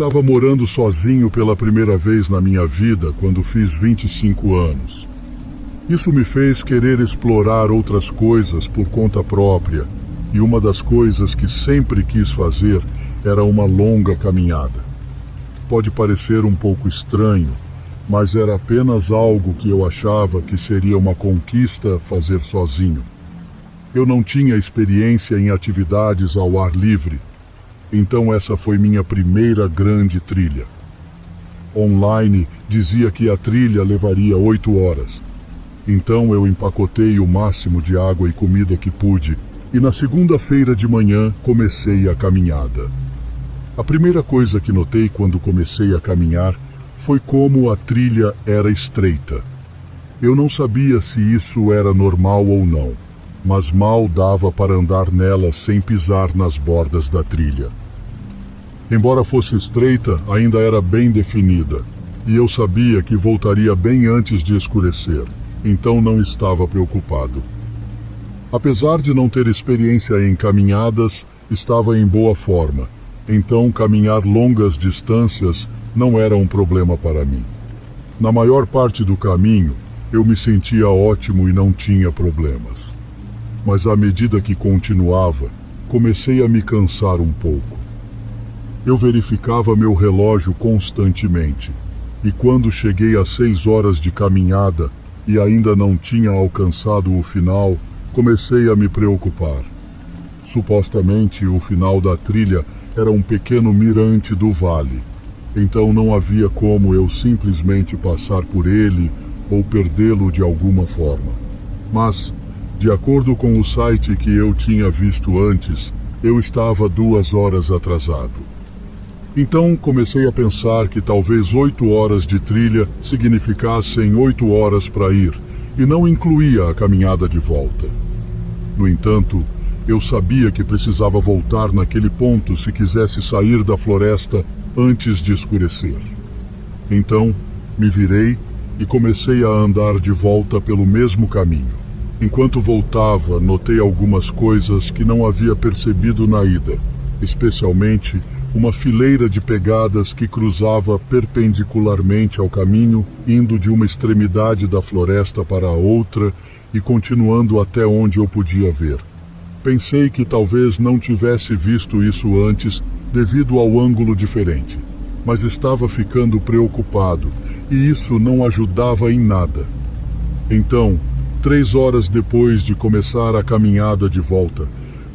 estava morando sozinho pela primeira vez na minha vida quando fiz 25 anos. Isso me fez querer explorar outras coisas por conta própria, e uma das coisas que sempre quis fazer era uma longa caminhada. Pode parecer um pouco estranho, mas era apenas algo que eu achava que seria uma conquista fazer sozinho. Eu não tinha experiência em atividades ao ar livre, então essa foi minha primeira grande trilha. Online dizia que a trilha levaria 8 horas. Então eu empacotei o máximo de água e comida que pude, e na segunda-feira de manhã comecei a caminhada. A primeira coisa que notei quando comecei a caminhar foi como a trilha era estreita. Eu não sabia se isso era normal ou não, mas mal dava para andar nela sem pisar nas bordas da trilha. Embora fosse estreita, ainda era bem definida, e eu sabia que voltaria bem antes de escurecer, então não estava preocupado. Apesar de não ter experiência em caminhadas, estava em boa forma, então caminhar longas distâncias não era um problema para mim. Na maior parte do caminho, eu me sentia ótimo e não tinha problemas. Mas à medida que continuava, comecei a me cansar um pouco. Eu verificava meu relógio constantemente, e quando cheguei às 6 horas de caminhada e ainda não tinha alcançado o final, comecei a me preocupar. Supostamente, o final da trilha era um pequeno mirante do vale, então não havia como eu simplesmente passar por ele ou perdê-lo de alguma forma. Mas, de acordo com o site que eu tinha visto antes, eu estava 2 horas atrasado. Então comecei a pensar que talvez 8 horas de trilha significassem 8 horas para ir, e não incluía a caminhada de volta. No entanto, eu sabia que precisava voltar naquele ponto se quisesse sair da floresta antes de escurecer. Então, me virei e comecei a andar de volta pelo mesmo caminho. Enquanto voltava, notei algumas coisas que não havia percebido na ida, especialmente uma fileira de pegadas que cruzava perpendicularmente ao caminho, indo de uma extremidade da floresta para a outra e continuando até onde eu podia ver. Pensei que talvez não tivesse visto isso antes devido ao ângulo diferente, mas estava ficando preocupado e isso não ajudava em nada. Então, 3 horas depois de começar a caminhada de volta,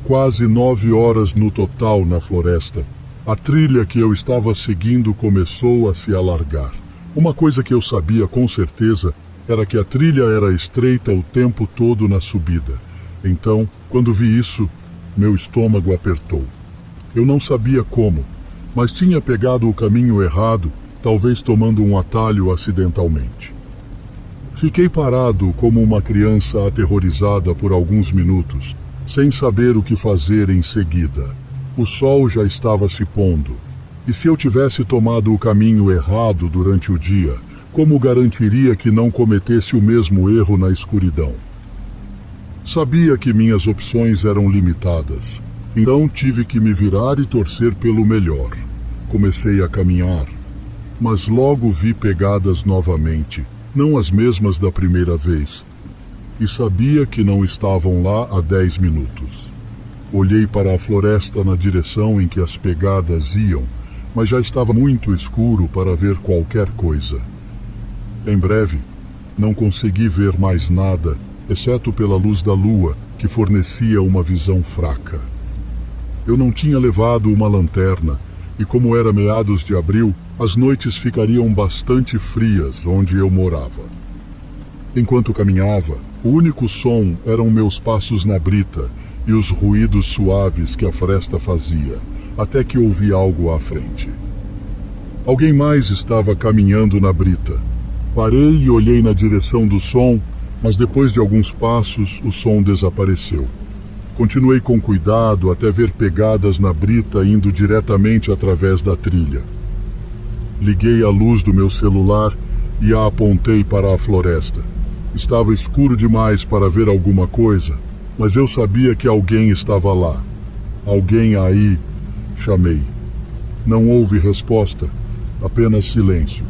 quase 9 horas no total na floresta, a trilha que eu estava seguindo começou a se alargar. Uma coisa que eu sabia com certeza era que a trilha era estreita o tempo todo na subida. Então, quando vi isso, meu estômago apertou. Eu não sabia como, mas tinha pegado o caminho errado, talvez tomando um atalho acidentalmente. Fiquei parado como uma criança aterrorizada por alguns minutos, sem saber o que fazer em seguida. O sol já estava se pondo, e se eu tivesse tomado o caminho errado durante o dia, como garantiria que não cometesse o mesmo erro na escuridão? Sabia que minhas opções eram limitadas, então tive que me virar e torcer pelo melhor. Comecei a caminhar, mas logo vi pegadas novamente, não as mesmas da primeira vez, e sabia que não estavam lá há 10 minutos. Olhei para a floresta na direção em que as pegadas iam, mas já estava muito escuro para ver qualquer coisa. Em breve, não consegui ver mais nada, exceto pela luz da lua, que fornecia uma visão fraca. Eu não tinha levado uma lanterna, e como era meados de abril, as noites ficariam bastante frias onde eu morava. Enquanto caminhava, o único som eram meus passos na brita e os ruídos suaves que a floresta fazia, até que ouvi algo à frente. Alguém mais estava caminhando na brita. Parei e olhei na direção do som, mas depois de alguns passos, o som desapareceu. Continuei com cuidado até ver pegadas na brita indo diretamente através da trilha. Liguei a luz do meu celular e a apontei para a floresta. Estava escuro demais para ver alguma coisa, mas eu sabia que alguém estava lá. Alguém aí, chamei. Não houve resposta, apenas silêncio.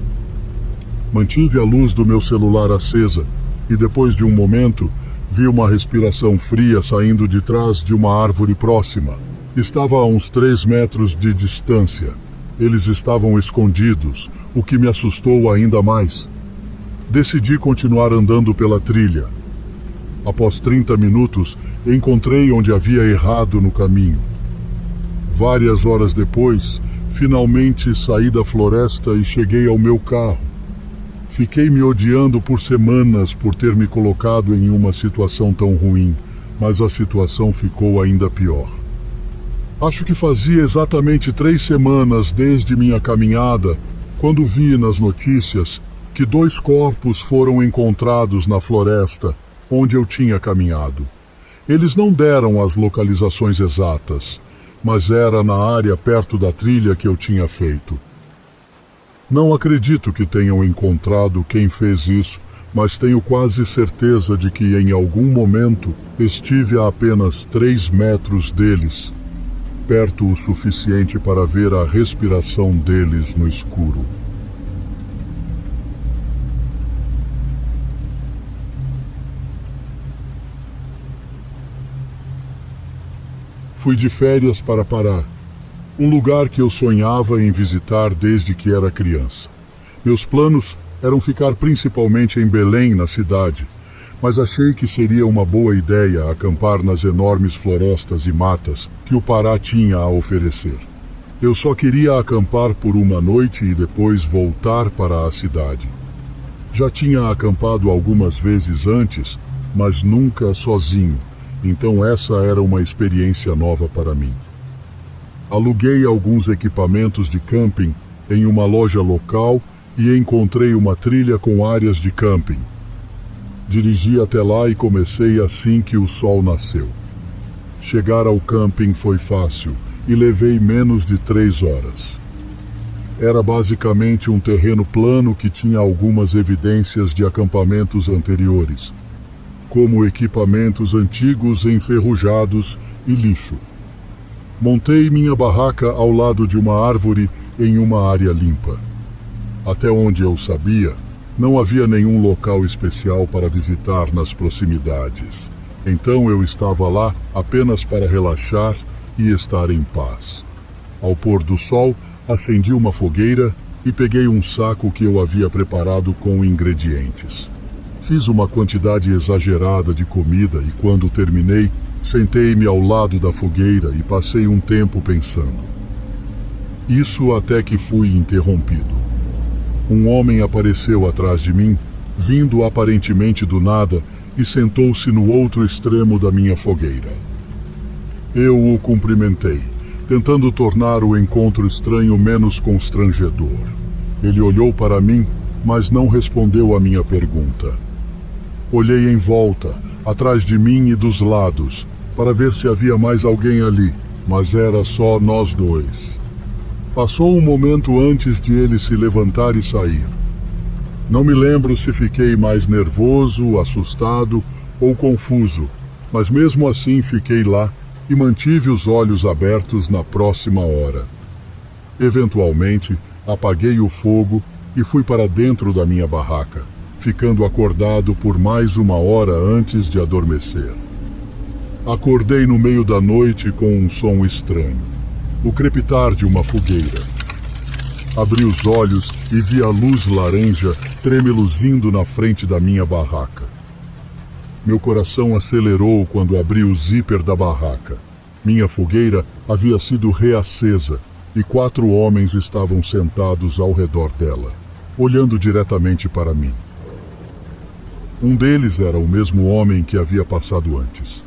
Mantive a luz do meu celular acesa e depois de um momento vi uma respiração fria saindo de trás de uma árvore próxima. Estava a uns 3 metros de distância. Eles estavam escondidos, o que me assustou ainda mais. Decidi continuar andando pela trilha. Após 30 minutos, encontrei onde havia errado no caminho. Várias horas depois, finalmente saí da floresta e cheguei ao meu carro. Fiquei me odiando por semanas por ter me colocado em uma situação tão ruim, mas a situação ficou ainda pior. Acho que fazia exatamente 3 semanas desde minha caminhada, quando vi nas notícias que 2 corpos foram encontrados na floresta onde eu tinha caminhado. Eles não deram as localizações exatas, mas era na área perto da trilha que eu tinha feito. Não acredito que tenham encontrado quem fez isso, mas tenho quase certeza de que em algum momento estive a apenas 3 metros deles, perto o suficiente para ver a respiração deles no escuro. Fui de férias para Pará, um lugar que eu sonhava em visitar desde que era criança. Meus planos eram ficar principalmente em Belém, na cidade, mas achei que seria uma boa ideia acampar nas enormes florestas e matas que o Pará tinha a oferecer. Eu só queria acampar por uma noite e depois voltar para a cidade. Já tinha acampado algumas vezes antes, mas nunca sozinho, então essa era uma experiência nova para mim. Aluguei alguns equipamentos de camping em uma loja local e encontrei uma trilha com áreas de camping. Dirigi até lá e comecei assim que o sol nasceu. Chegar ao camping foi fácil e levei menos de 3 horas. Era basicamente um terreno plano que tinha algumas evidências de acampamentos anteriores, como equipamentos antigos enferrujados e lixo. Montei minha barraca ao lado de uma árvore em uma área limpa. Até onde eu sabia, não havia nenhum local especial para visitar nas proximidades. Então eu estava lá apenas para relaxar e estar em paz. Ao pôr do sol, acendi uma fogueira e peguei um saco que eu havia preparado com ingredientes. Fiz uma quantidade exagerada de comida e quando terminei, sentei-me ao lado da fogueira e passei um tempo pensando. Isso até que fui interrompido. Um homem apareceu atrás de mim, vindo aparentemente do nada, e sentou-se no outro extremo da minha fogueira. Eu o cumprimentei, tentando tornar o encontro estranho menos constrangedor. Ele olhou para mim, mas não respondeu à minha pergunta. Olhei em volta, atrás de mim e dos lados, para ver se havia mais alguém ali, mas era só nós dois. Passou um momento antes de ele se levantar e sair. Não me lembro se fiquei mais nervoso, assustado ou confuso, mas mesmo assim fiquei lá e mantive os olhos abertos na próxima hora. Eventualmente, apaguei o fogo e fui para dentro da minha barraca, ficando acordado por mais 1 hora antes de adormecer. Acordei no meio da noite com um som estranho, o crepitar de uma fogueira. Abri os olhos e vi a luz laranja tremeluzindo na frente da minha barraca. Meu coração acelerou quando abri o zíper da barraca. Minha fogueira havia sido reacesa e 4 homens estavam sentados ao redor dela, olhando diretamente para mim. Um deles era o mesmo homem que havia passado antes.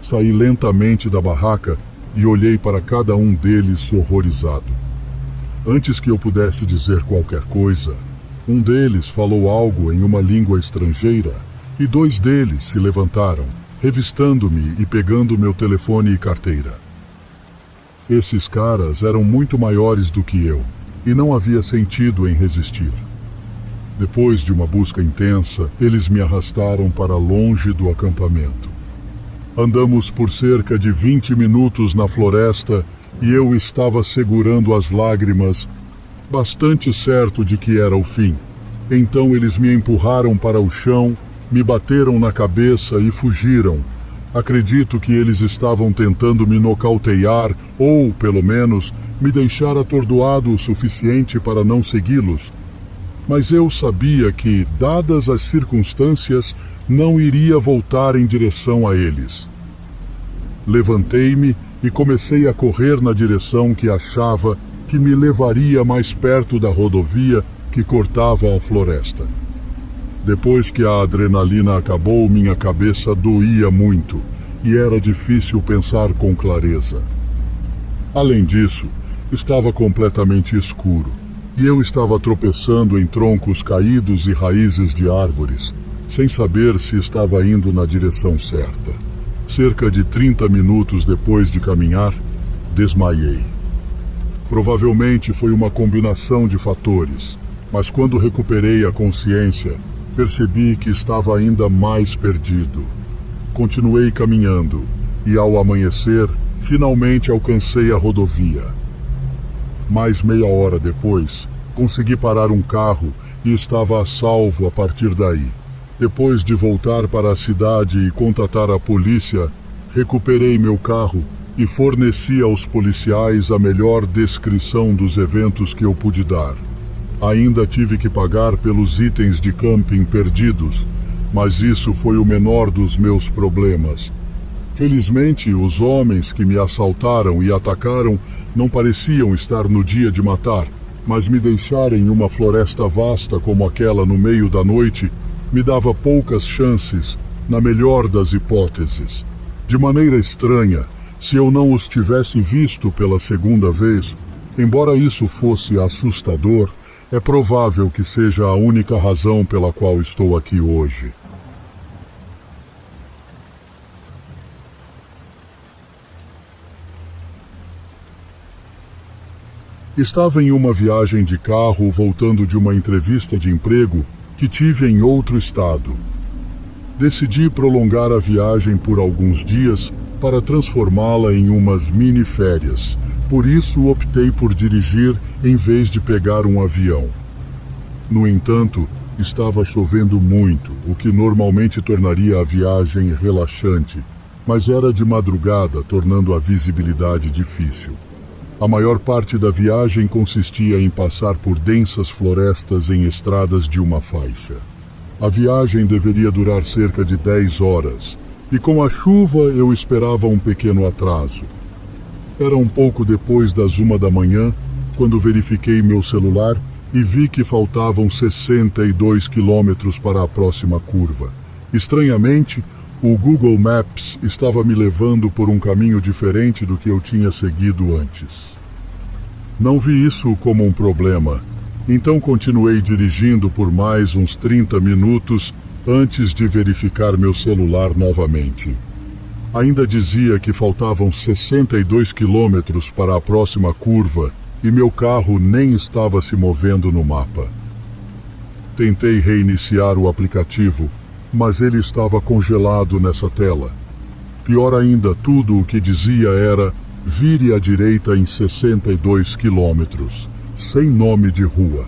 Saí lentamente da barraca e olhei para cada um deles horrorizado. Antes que eu pudesse dizer qualquer coisa, um deles falou algo em uma língua estrangeira e 2 deles se levantaram, revistando-me e pegando meu telefone e carteira. Esses caras eram muito maiores do que eu e não havia sentido em resistir. Depois de uma busca intensa, eles me arrastaram para longe do acampamento. Andamos por cerca de 20 minutos na floresta e eu estava segurando as lágrimas, bastante certo de que era o fim. Então eles me empurraram para o chão, me bateram na cabeça e fugiram. Acredito que eles estavam tentando me nocautear ou, pelo menos, me deixar atordoado o suficiente para não segui-los. Mas eu sabia que, dadas as circunstâncias, não iria voltar em direção a eles. Levantei-me e comecei a correr na direção que achava que me levaria mais perto da rodovia que cortava a floresta. Depois que a adrenalina acabou, minha cabeça doía muito e era difícil pensar com clareza. Além disso, estava completamente escuro e eu estava tropeçando em troncos caídos e raízes de árvores, sem saber se estava indo na direção certa. Cerca de 30 minutos depois de caminhar, desmaiei. Provavelmente foi uma combinação de fatores, mas quando recuperei a consciência, percebi que estava ainda mais perdido. Continuei caminhando e, ao amanhecer, finalmente alcancei a rodovia. Mais meia hora depois, consegui parar um carro e estava a salvo a partir daí. Depois de voltar para a cidade e contatar a polícia, recuperei meu carro e forneci aos policiais a melhor descrição dos eventos que eu pude dar. Ainda tive que pagar pelos itens de camping perdidos, mas isso foi o menor dos meus problemas. Felizmente, os homens que me assaltaram e atacaram não pareciam estar no dia de matar, mas me deixar em uma floresta vasta como aquela no meio da noite me dava poucas chances, na melhor das hipóteses. De maneira estranha, se eu não os tivesse visto pela segunda vez, embora isso fosse assustador, é provável que seja a única razão pela qual estou aqui hoje. Estava em uma viagem de carro voltando de uma entrevista de emprego que tive em outro estado. Decidi prolongar a viagem por alguns dias para transformá-la em umas mini-férias. Por isso, optei por dirigir em vez de pegar um avião. No entanto, estava chovendo muito, o que normalmente tornaria a viagem relaxante, mas era de madrugada, tornando a visibilidade difícil. A maior parte da viagem consistia em passar por densas florestas em estradas de uma faixa. A viagem deveria durar cerca de 10 horas, e com a chuva eu esperava um pequeno atraso. Era um pouco depois das 1 da manhã, quando verifiquei meu celular e vi que faltavam 62 quilômetros para a próxima curva. Estranhamente, o Google Maps estava me levando por um caminho diferente do que eu tinha seguido antes. Não vi isso como um problema, então continuei dirigindo por mais uns 30 minutos antes de verificar meu celular novamente. Ainda dizia que faltavam 62 quilômetros para a próxima curva e meu carro nem estava se movendo no mapa. Tentei reiniciar o aplicativo, mas ele estava congelado nessa tela. Pior ainda, tudo o que dizia era: vire à direita em 62 quilômetros, sem nome de rua.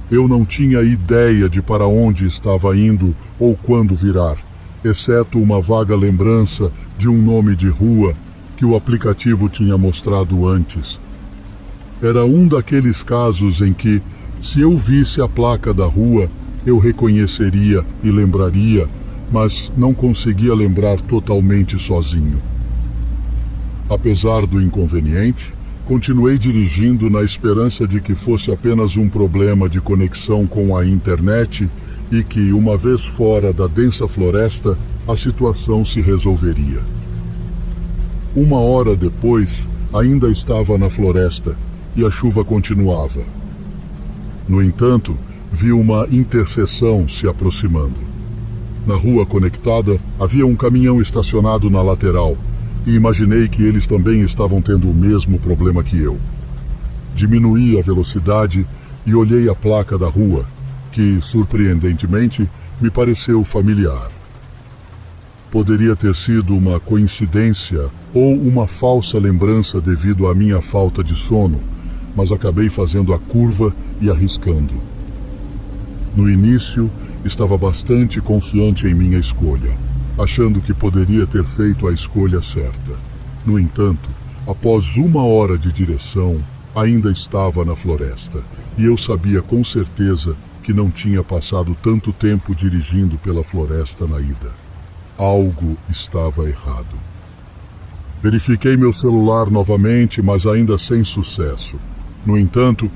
Eu não tinha ideia de para onde estava indo ou quando virar, exceto uma vaga lembrança de um nome de rua que o aplicativo tinha mostrado antes. Era um daqueles casos em que, se eu visse a placa da rua, eu reconheceria e lembraria, mas não conseguia lembrar totalmente sozinho. Apesar do inconveniente, continuei dirigindo na esperança de que fosse apenas um problema de conexão com a internet e que, uma vez fora da densa floresta, a situação se resolveria. 1 hora depois, ainda estava na floresta e a chuva continuava. No entanto, vi uma interseção se aproximando. Na rua conectada, havia um caminhão estacionado na lateral e imaginei que eles também estavam tendo o mesmo problema que eu. Diminuí a velocidade e olhei a placa da rua, que, surpreendentemente, me pareceu familiar. Poderia ter sido uma coincidência ou uma falsa lembrança devido à minha falta de sono, mas acabei fazendo a curva e arriscando. No início, estava bastante confiante em minha escolha, achando que poderia ter feito a escolha certa. No entanto, após 1 hora de direção, ainda estava na floresta, e eu sabia com certeza que não tinha passado tanto tempo dirigindo pela floresta na ida. Algo estava errado. Verifiquei meu celular novamente, mas ainda sem sucesso. No entanto,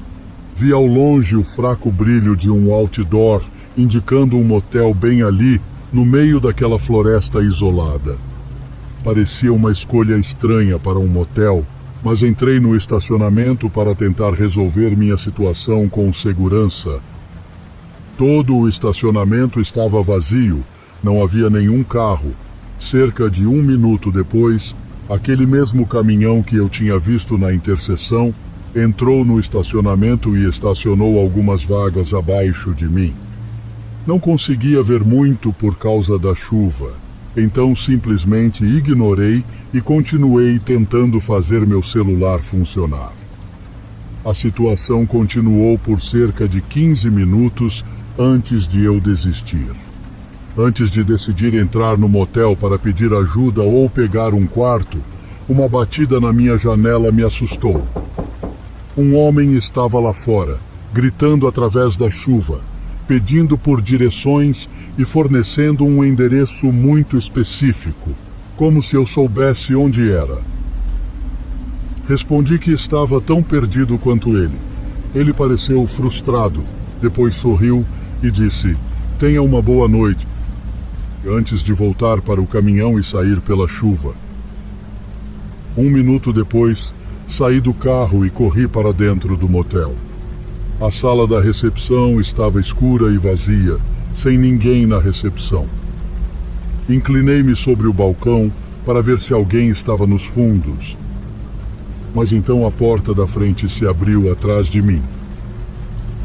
vi ao longe o fraco brilho de um outdoor, indicando um motel bem ali, no meio daquela floresta isolada. Parecia uma escolha estranha para um motel, mas entrei no estacionamento para tentar resolver minha situação com segurança. Todo o estacionamento estava vazio, não havia nenhum carro. Cerca de 1 minuto depois, aquele mesmo caminhão que eu tinha visto na interseção entrou no estacionamento e estacionou algumas vagas abaixo de mim. Não conseguia ver muito por causa da chuva, então simplesmente ignorei e continuei tentando fazer meu celular funcionar. A situação continuou por cerca de 15 minutos antes de eu desistir. Antes de decidir entrar no motel para pedir ajuda ou pegar um quarto, uma batida na minha janela me assustou. Um homem estava lá fora, gritando através da chuva, pedindo por direções e fornecendo um endereço muito específico, como se eu soubesse onde era. Respondi que estava tão perdido quanto ele. Ele pareceu frustrado, depois sorriu e disse: "Tenha uma boa noite", antes de voltar para o caminhão e sair pela chuva. 1 minuto depois, saí do carro e corri para dentro do motel. A sala da recepção estava escura e vazia, sem ninguém na recepção. Inclinei-me sobre o balcão para ver se alguém estava nos fundos. Mas então a porta da frente se abriu atrás de mim.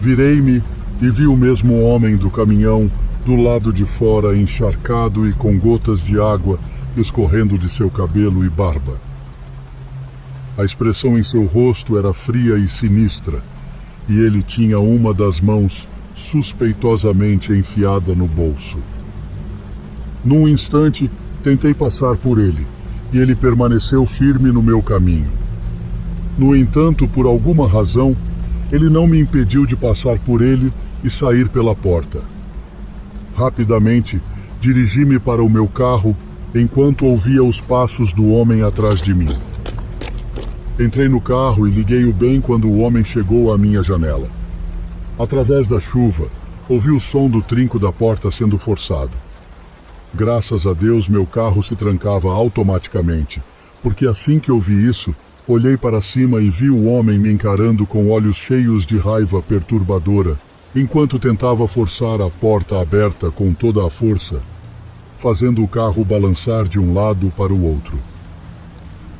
Virei-me e vi o mesmo homem do caminhão do lado de fora, encharcado e com gotas de água escorrendo de seu cabelo e barba. A expressão em seu rosto era fria e sinistra, e ele tinha uma das mãos suspeitosamente enfiada no bolso. Num instante, tentei passar por ele, e ele permaneceu firme no meu caminho. No entanto, por alguma razão, ele não me impediu de passar por ele e sair pela porta. Rapidamente, dirigi-me para o meu carro enquanto ouvia os passos do homem atrás de mim. Entrei no carro e liguei-o bem quando o homem chegou à minha janela. Através da chuva, ouvi o som do trinco da porta sendo forçado. Graças a Deus, meu carro se trancava automaticamente, porque assim que ouvi isso, olhei para cima e vi o homem me encarando com olhos cheios de raiva perturbadora, enquanto tentava forçar a porta aberta com toda a força, fazendo o carro balançar de um lado para o outro.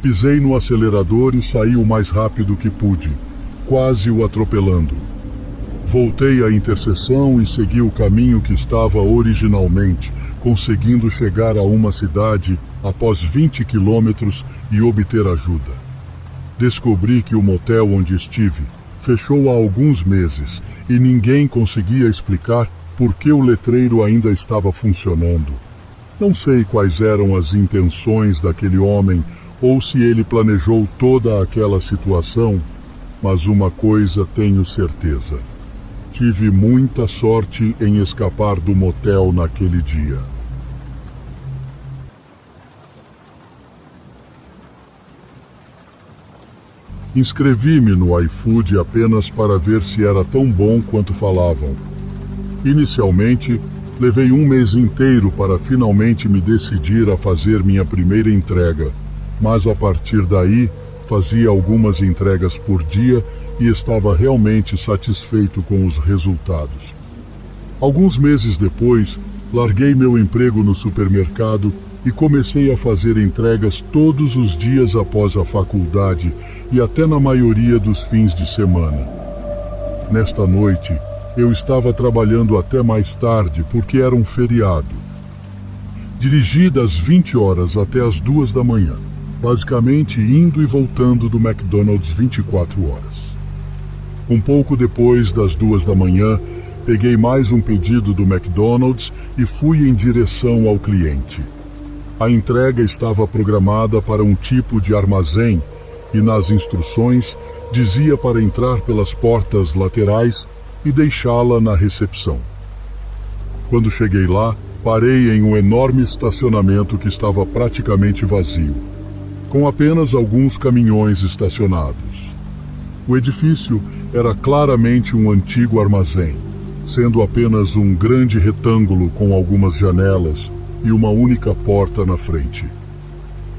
Pisei no acelerador e saí o mais rápido que pude, quase o atropelando. Voltei à interseção e segui o caminho que estava originalmente, conseguindo chegar a uma cidade após 20 quilômetros e obter ajuda. Descobri que o motel onde estive fechou há alguns meses e ninguém conseguia explicar por que o letreiro ainda estava funcionando. Não sei quais eram as intenções daquele homem ou se ele planejou toda aquela situação, mas uma coisa tenho certeza: tive muita sorte em escapar do motel naquele dia. Inscrevi-me no iFood apenas para ver se era tão bom quanto falavam. Inicialmente, levei 1 mês inteiro para finalmente me decidir a fazer minha primeira entrega, mas a partir daí fazia algumas entregas por dia e estava realmente satisfeito com os resultados. Alguns meses depois, larguei meu emprego no supermercado e comecei a fazer entregas todos os dias após a faculdade e até na maioria dos fins de semana. Nesta noite, eu estava trabalhando até mais tarde porque era um feriado. Dirigi das 20 horas até as 2 da manhã, basicamente indo e voltando do McDonald's 24 horas. Um pouco depois das 2 da manhã, peguei mais um pedido do McDonald's e fui em direção ao cliente. A entrega estava programada para um tipo de armazém e nas instruções dizia para entrar pelas portas laterais e deixá-la na recepção. Quando cheguei lá, parei em um enorme estacionamento que estava praticamente vazio, com apenas alguns caminhões estacionados. O edifício era claramente um antigo armazém, sendo apenas um grande retângulo com algumas janelas e uma única porta na frente.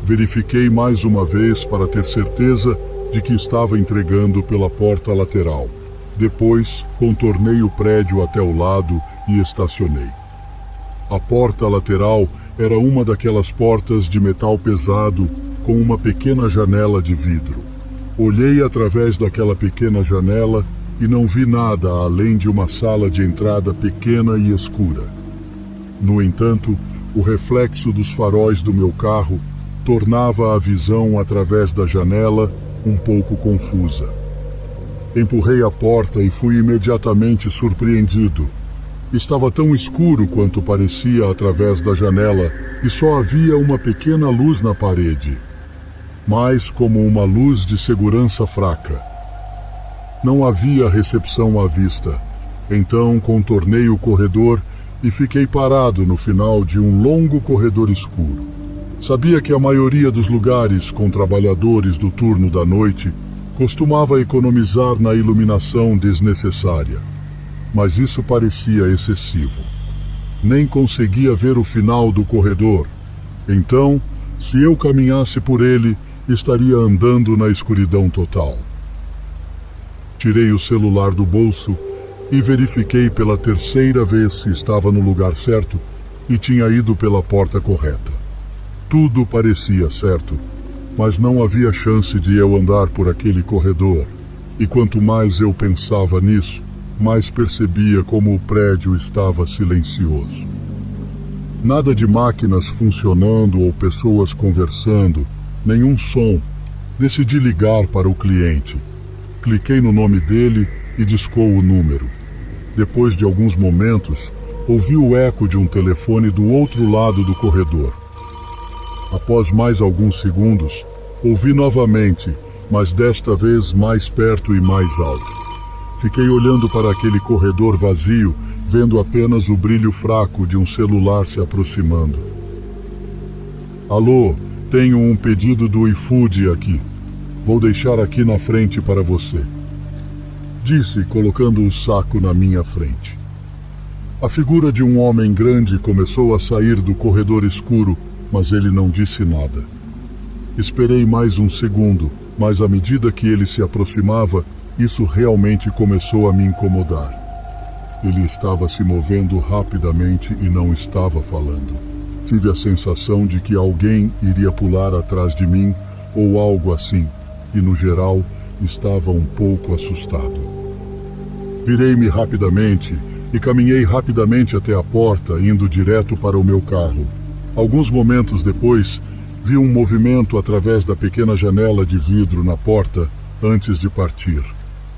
Verifiquei mais uma vez para ter certeza de que estava entregando pela porta lateral. Depois, contornei o prédio até o lado e estacionei. A porta lateral era uma daquelas portas de metal pesado com uma pequena janela de vidro. Olhei através daquela pequena janela e não vi nada além de uma sala de entrada pequena e escura. No entanto, o reflexo dos faróis do meu carro tornava a visão através da janela um pouco confusa. Empurrei a porta e fui imediatamente surpreendido. Estava tão escuro quanto parecia através da janela e só havia uma pequena luz na parede, mais como uma luz de segurança fraca. Não havia recepção à vista, então contornei o corredor e fiquei parado no final de um longo corredor escuro. Sabia que a maioria dos lugares com trabalhadores do turno da noite costumava economizar na iluminação desnecessária, mas isso parecia excessivo. Nem conseguia ver o final do corredor, então, se eu caminhasse por ele, estaria andando na escuridão total. Tirei o celular do bolso e verifiquei pela terceira vez se estava no lugar certo e tinha ido pela porta correta. Tudo parecia certo, mas não havia chance de eu andar por aquele corredor, e quanto mais eu pensava nisso, mais percebia como o prédio estava silencioso. Nada de máquinas funcionando ou pessoas conversando, nenhum som. Decidi ligar para o cliente. Cliquei no nome dele e discou o número. Depois de alguns momentos, ouvi o eco de um telefone do outro lado do corredor. Após mais alguns segundos, ouvi novamente, mas desta vez mais perto e mais alto. Fiquei olhando para aquele corredor vazio, vendo apenas o brilho fraco de um celular se aproximando. Alô, tenho um pedido do iFood aqui. Vou deixar aqui na frente para você, disse, colocando o saco na minha frente. A figura de um homem grande começou a sair do corredor escuro, mas ele não disse nada. Esperei mais um segundo, mas à medida que ele se aproximava, isso realmente começou a me incomodar. Ele estava se movendo rapidamente e não estava falando. Tive a sensação de que alguém iria pular atrás de mim ou algo assim, e no geral estava um pouco assustado. Virei-me rapidamente e caminhei rapidamente até a porta, indo direto para o meu carro. Alguns momentos depois, vi um movimento através da pequena janela de vidro na porta antes de partir.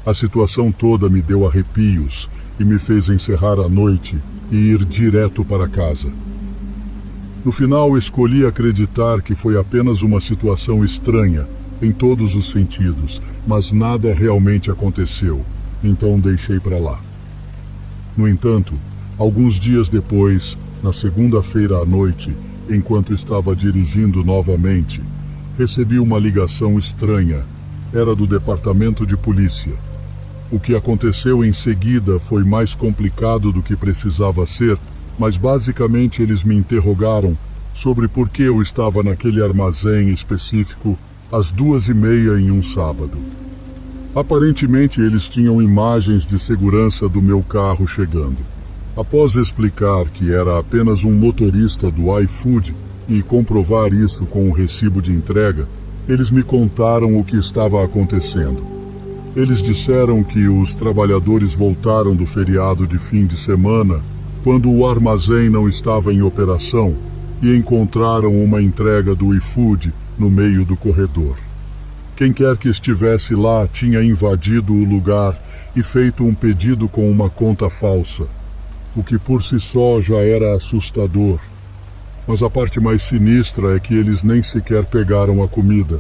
A situação toda me deu arrepios e me fez encerrar a noite e ir direto para casa. No final, escolhi acreditar que foi apenas uma situação estranha, em todos os sentidos, mas nada realmente aconteceu, então deixei para lá. No entanto, alguns dias depois, na segunda-feira à noite, enquanto estava dirigindo novamente, recebi uma ligação estranha. Era do departamento de polícia. O que aconteceu em seguida foi mais complicado do que precisava ser, mas basicamente eles me interrogaram sobre por que eu estava naquele armazém específico às 2:30 em um sábado. Aparentemente eles tinham imagens de segurança do meu carro chegando. Após explicar que era apenas um motorista do iFood e comprovar isso com o recibo de entrega, eles me contaram o que estava acontecendo. Eles disseram que os trabalhadores voltaram do feriado de fim de semana quando o armazém não estava em operação e encontraram uma entrega do iFood no meio do corredor. Quem quer que estivesse lá tinha invadido o lugar e feito um pedido com uma conta falsa, o que por si só já era assustador. Mas a parte mais sinistra é que eles nem sequer pegaram a comida.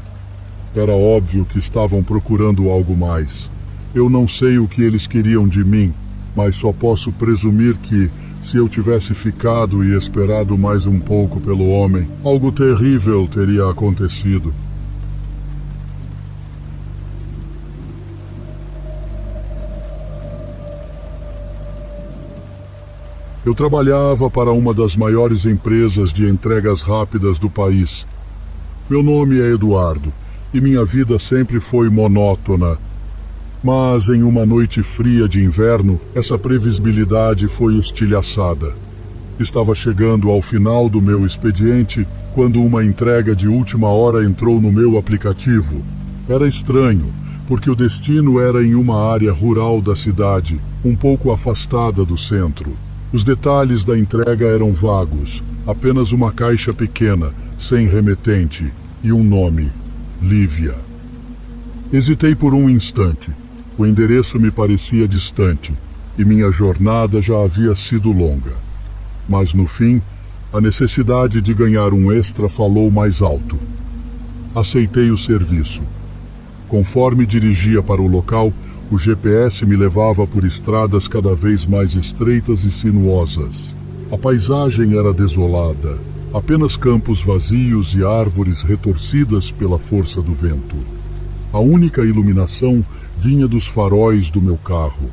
Era óbvio que estavam procurando algo mais. Eu não sei o que eles queriam de mim, mas só posso presumir que, se eu tivesse ficado e esperado mais um pouco pelo homem, algo terrível teria acontecido. Eu trabalhava para uma das maiores empresas de entregas rápidas do país. Meu nome é Eduardo e minha vida sempre foi monótona. Mas em uma noite fria de inverno, essa previsibilidade foi estilhaçada. Estava chegando ao final do meu expediente quando uma entrega de última hora entrou no meu aplicativo. Era estranho, porque o destino era em uma área rural da cidade, um pouco afastada do centro. Os detalhes da entrega eram vagos, apenas uma caixa pequena, sem remetente, e um nome: Lívia. Hesitei por um instante. O endereço me parecia distante, e minha jornada já havia sido longa. Mas no fim, a necessidade de ganhar um extra falou mais alto. Aceitei o serviço. Conforme dirigia para o local, o GPS me levava por estradas cada vez mais estreitas e sinuosas. A paisagem era desolada, apenas campos vazios e árvores retorcidas pela força do vento. A única iluminação vinha dos faróis do meu carro.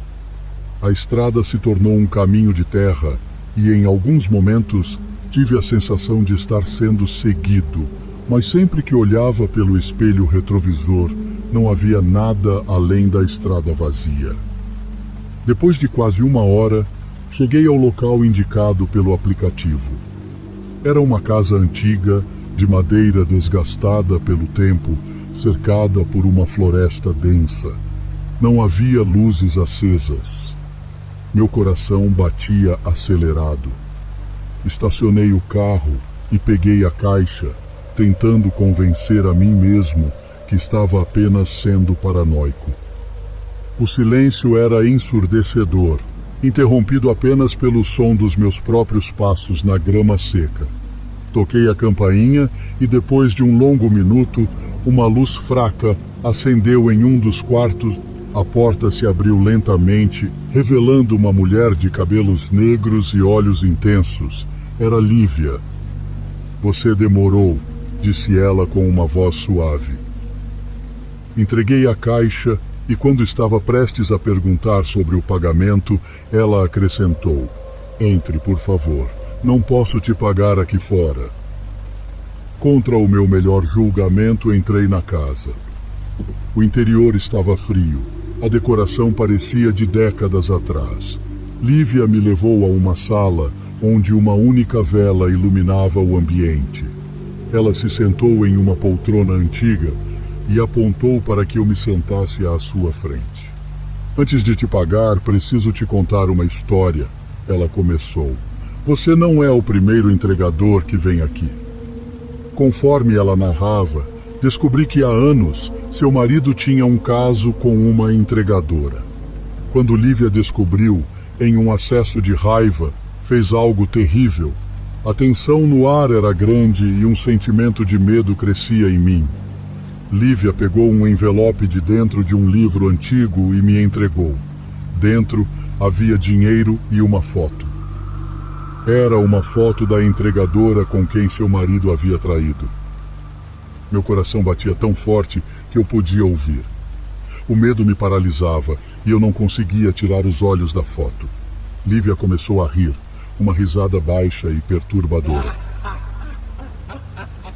A estrada se tornou um caminho de terra e, em alguns momentos, tive a sensação de estar sendo seguido, mas sempre que olhava pelo espelho retrovisor, não havia nada além da estrada vazia. Depois de quase uma hora, cheguei ao local indicado pelo aplicativo. Era uma casa antiga, de madeira desgastada pelo tempo, cercada por uma floresta densa. Não havia luzes acesas. Meu coração batia acelerado. Estacionei o carro e peguei a caixa, tentando convencer a mim mesmo que estava apenas sendo paranoico. O silêncio era ensurdecedor, interrompido apenas pelo som dos meus próprios passos na grama seca. Toquei a campainha e, depois de um longo minuto, uma luz fraca acendeu em um dos quartos. A porta se abriu lentamente, revelando uma mulher de cabelos negros e olhos intensos. Era Lívia. "Você demorou", disse ela com uma voz suave. Entreguei a caixa e, quando estava prestes a perguntar sobre o pagamento, ela acrescentou: "Entre, por favor. Não posso te pagar aqui fora." Contra o meu melhor julgamento, entrei na casa. O interior estava frio. A decoração parecia de décadas atrás. Lívia me levou a uma sala onde uma única vela iluminava o ambiente. Ela se sentou em uma poltrona antiga e apontou para que eu me sentasse à sua frente. "Antes de te pagar, preciso te contar uma história", ela começou. "Você não é o primeiro entregador que vem aqui." Conforme ela narrava, descobri que há anos seu marido tinha um caso com uma entregadora. Quando Lívia descobriu, em um acesso de raiva, fez algo terrível. A tensão no ar era grande e um sentimento de medo crescia em mim. Lívia pegou um envelope de dentro de um livro antigo e me entregou. Dentro havia dinheiro e uma foto. Era uma foto da entregadora com quem seu marido havia traído. Meu coração batia tão forte que eu podia ouvir. O medo me paralisava e eu não conseguia tirar os olhos da foto. Lívia começou a rir, uma risada baixa e perturbadora.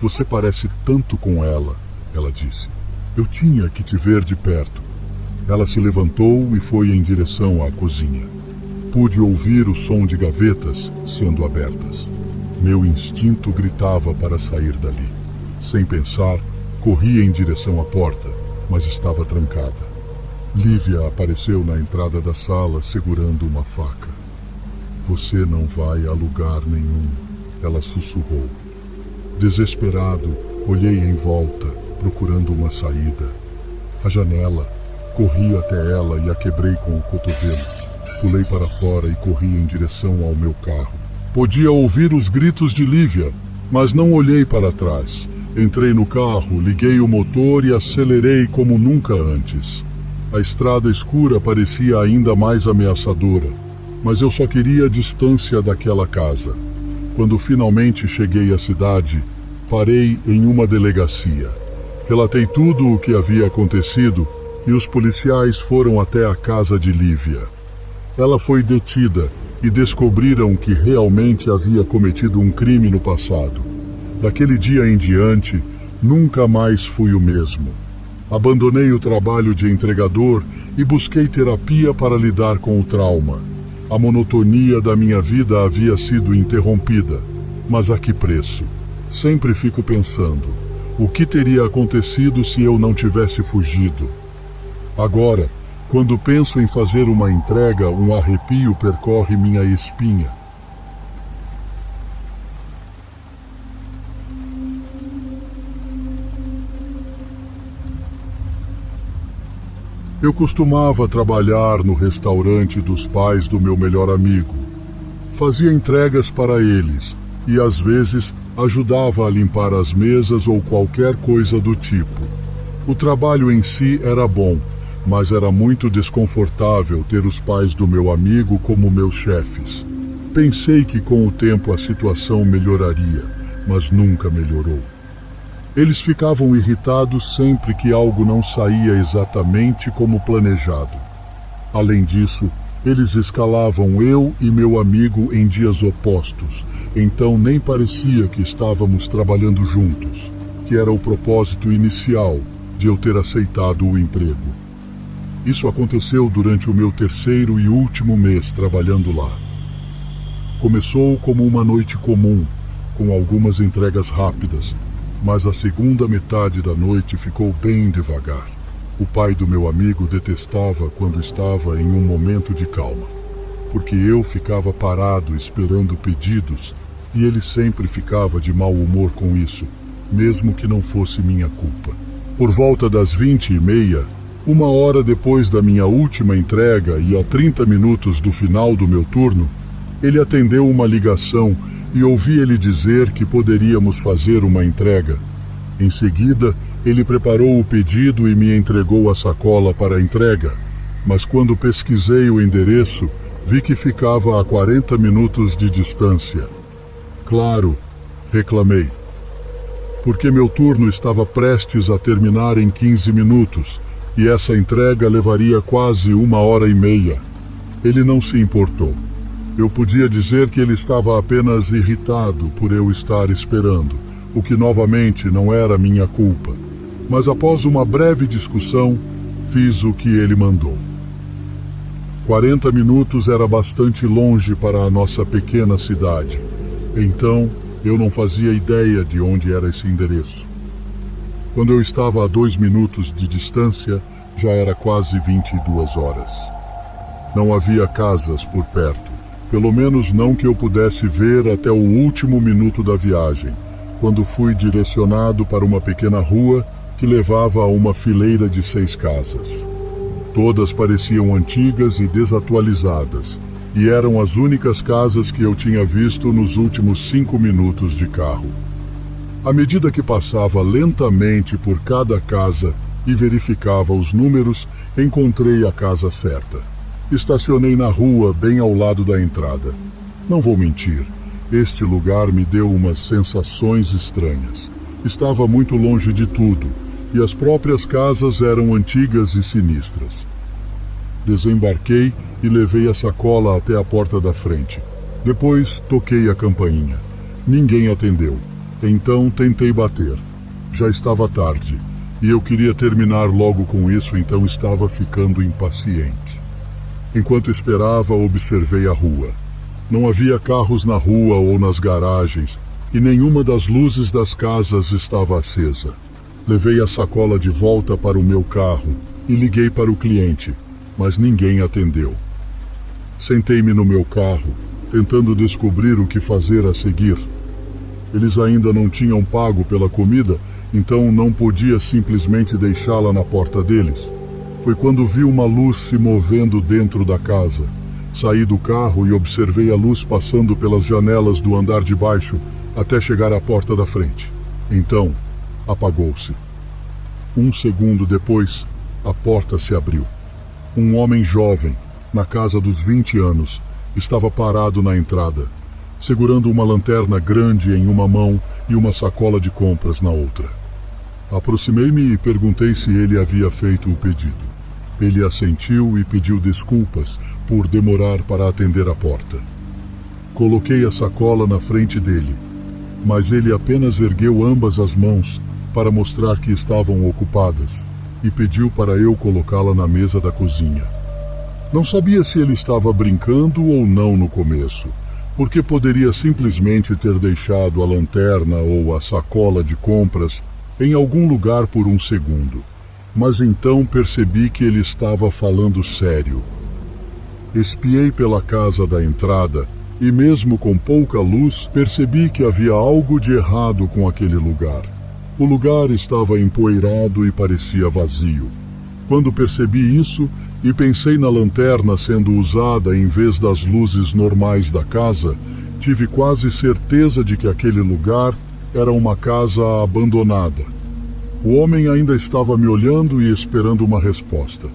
"Você parece tanto com ela", ela disse. "Eu tinha que te ver de perto." Ela se levantou e foi em direção à cozinha. Pude ouvir o som de gavetas sendo abertas. Meu instinto gritava para sair dali. Sem pensar, corri em direção à porta, mas estava trancada. Lívia apareceu na entrada da sala segurando uma faca. "Você não vai a lugar nenhum", ela sussurrou. Desesperado, olhei em volta, procurando uma saída. A janela. Corri até ela e a quebrei com o cotovelo. Pulei para fora e corri em direção ao meu carro. Podia ouvir os gritos de Lívia, mas não olhei para trás. Entrei no carro, liguei o motor e acelerei como nunca antes. A estrada escura parecia ainda mais ameaçadora, mas eu só queria a distância daquela casa. Quando finalmente cheguei à cidade, parei em uma delegacia. Relatei tudo o que havia acontecido e os policiais foram até a casa de Lívia. Ela foi detida e descobriram que realmente havia cometido um crime no passado. Daquele dia em diante, nunca mais fui o mesmo. Abandonei o trabalho de entregador e busquei terapia para lidar com o trauma. A monotonia da minha vida havia sido interrompida, mas a que preço? Sempre fico pensando, o que teria acontecido se eu não tivesse fugido? Agora, quando penso em fazer uma entrega, um arrepio percorre minha espinha. Eu costumava trabalhar no restaurante dos pais do meu melhor amigo. Fazia entregas para eles e, às vezes, ajudava a limpar as mesas ou qualquer coisa do tipo. O trabalho em si era bom, mas era muito desconfortável ter os pais do meu amigo como meus chefes. Pensei que com o tempo a situação melhoraria, mas nunca melhorou. Eles ficavam irritados sempre que algo não saía exatamente como planejado. Além disso, eles escalavam eu e meu amigo em dias opostos, então nem parecia que estávamos trabalhando juntos, que era o propósito inicial de eu ter aceitado o emprego. Isso aconteceu durante o meu terceiro e último mês trabalhando lá. Começou como uma noite comum, com algumas entregas rápidas, mas a segunda metade da noite ficou bem devagar. O pai do meu amigo detestava quando estava em um momento de calma, porque eu ficava parado esperando pedidos e ele sempre ficava de mau humor com isso, mesmo que não fosse minha culpa. Por volta das 20h30, uma hora depois da minha última entrega e a 30 minutos do final do meu turno, ele atendeu uma ligação e ouvi ele dizer que poderíamos fazer uma entrega. Em seguida, ele preparou o pedido e me entregou a sacola para a entrega, mas quando pesquisei o endereço, vi que ficava a 40 minutos de distância. Claro, reclamei, porque meu turno estava prestes a terminar em 15 minutos e essa entrega levaria quase 1h30. Ele não se importou. Eu podia dizer que ele estava apenas irritado por eu estar esperando, o que novamente não era minha culpa. Mas após uma breve discussão, fiz o que ele mandou. 40 minutos era bastante longe para a nossa pequena cidade. Então, eu não fazia ideia de onde era esse endereço. Quando eu estava a 2 minutos de distância, já era quase 22 horas. Não havia casas por perto. Pelo menos não que eu pudesse ver até o último minuto da viagem, quando fui direcionado para uma pequena rua que levava a uma fileira de 6 casas. Todas pareciam antigas e desatualizadas, e eram as únicas casas que eu tinha visto nos últimos 5 minutos de carro. À medida que passava lentamente por cada casa e verificava os números, encontrei a casa certa. Estacionei na rua, bem ao lado da entrada. Não vou mentir, este lugar me deu umas sensações estranhas. Estava muito longe de tudo, e as próprias casas eram antigas e sinistras. Desembarquei e levei a sacola até a porta da frente. Depois toquei a campainha. Ninguém atendeu. Então tentei bater. Já estava tarde, e eu queria terminar logo com isso, então estava ficando impaciente. Enquanto esperava, observei a rua. Não havia carros na rua ou nas garagens, e nenhuma das luzes das casas estava acesa. Levei a sacola de volta para o meu carro e liguei para o cliente, mas ninguém atendeu. Sentei-me no meu carro, tentando descobrir o que fazer a seguir. Eles ainda não tinham pago pela comida, então não podia simplesmente deixá-la na porta deles. Foi quando vi uma luz se movendo dentro da casa. Saí do carro e observei a luz passando pelas janelas do andar de baixo até chegar à porta da frente. Então, apagou-se. Um segundo depois, a porta se abriu. Um homem jovem, na casa dos 20 anos, estava parado na entrada, segurando uma lanterna grande em uma mão e uma sacola de compras na outra. Aproximei-me e perguntei se ele havia feito o pedido. Ele assentiu e pediu desculpas por demorar para atender a porta. Coloquei a sacola na frente dele, mas ele apenas ergueu ambas as mãos para mostrar que estavam ocupadas e pediu para eu colocá-la na mesa da cozinha. Não sabia se ele estava brincando ou não no começo, porque poderia simplesmente ter deixado a lanterna ou a sacola de compras em algum lugar por um segundo. Mas então percebi que ele estava falando sério. Espiei pela casa da entrada e, mesmo com pouca luz, percebi que havia algo de errado com aquele lugar. O lugar estava empoeirado e parecia vazio. Quando percebi isso e pensei na lanterna sendo usada em vez das luzes normais da casa, tive quase certeza de que aquele lugar era uma casa abandonada. O homem ainda estava me olhando e esperando uma resposta.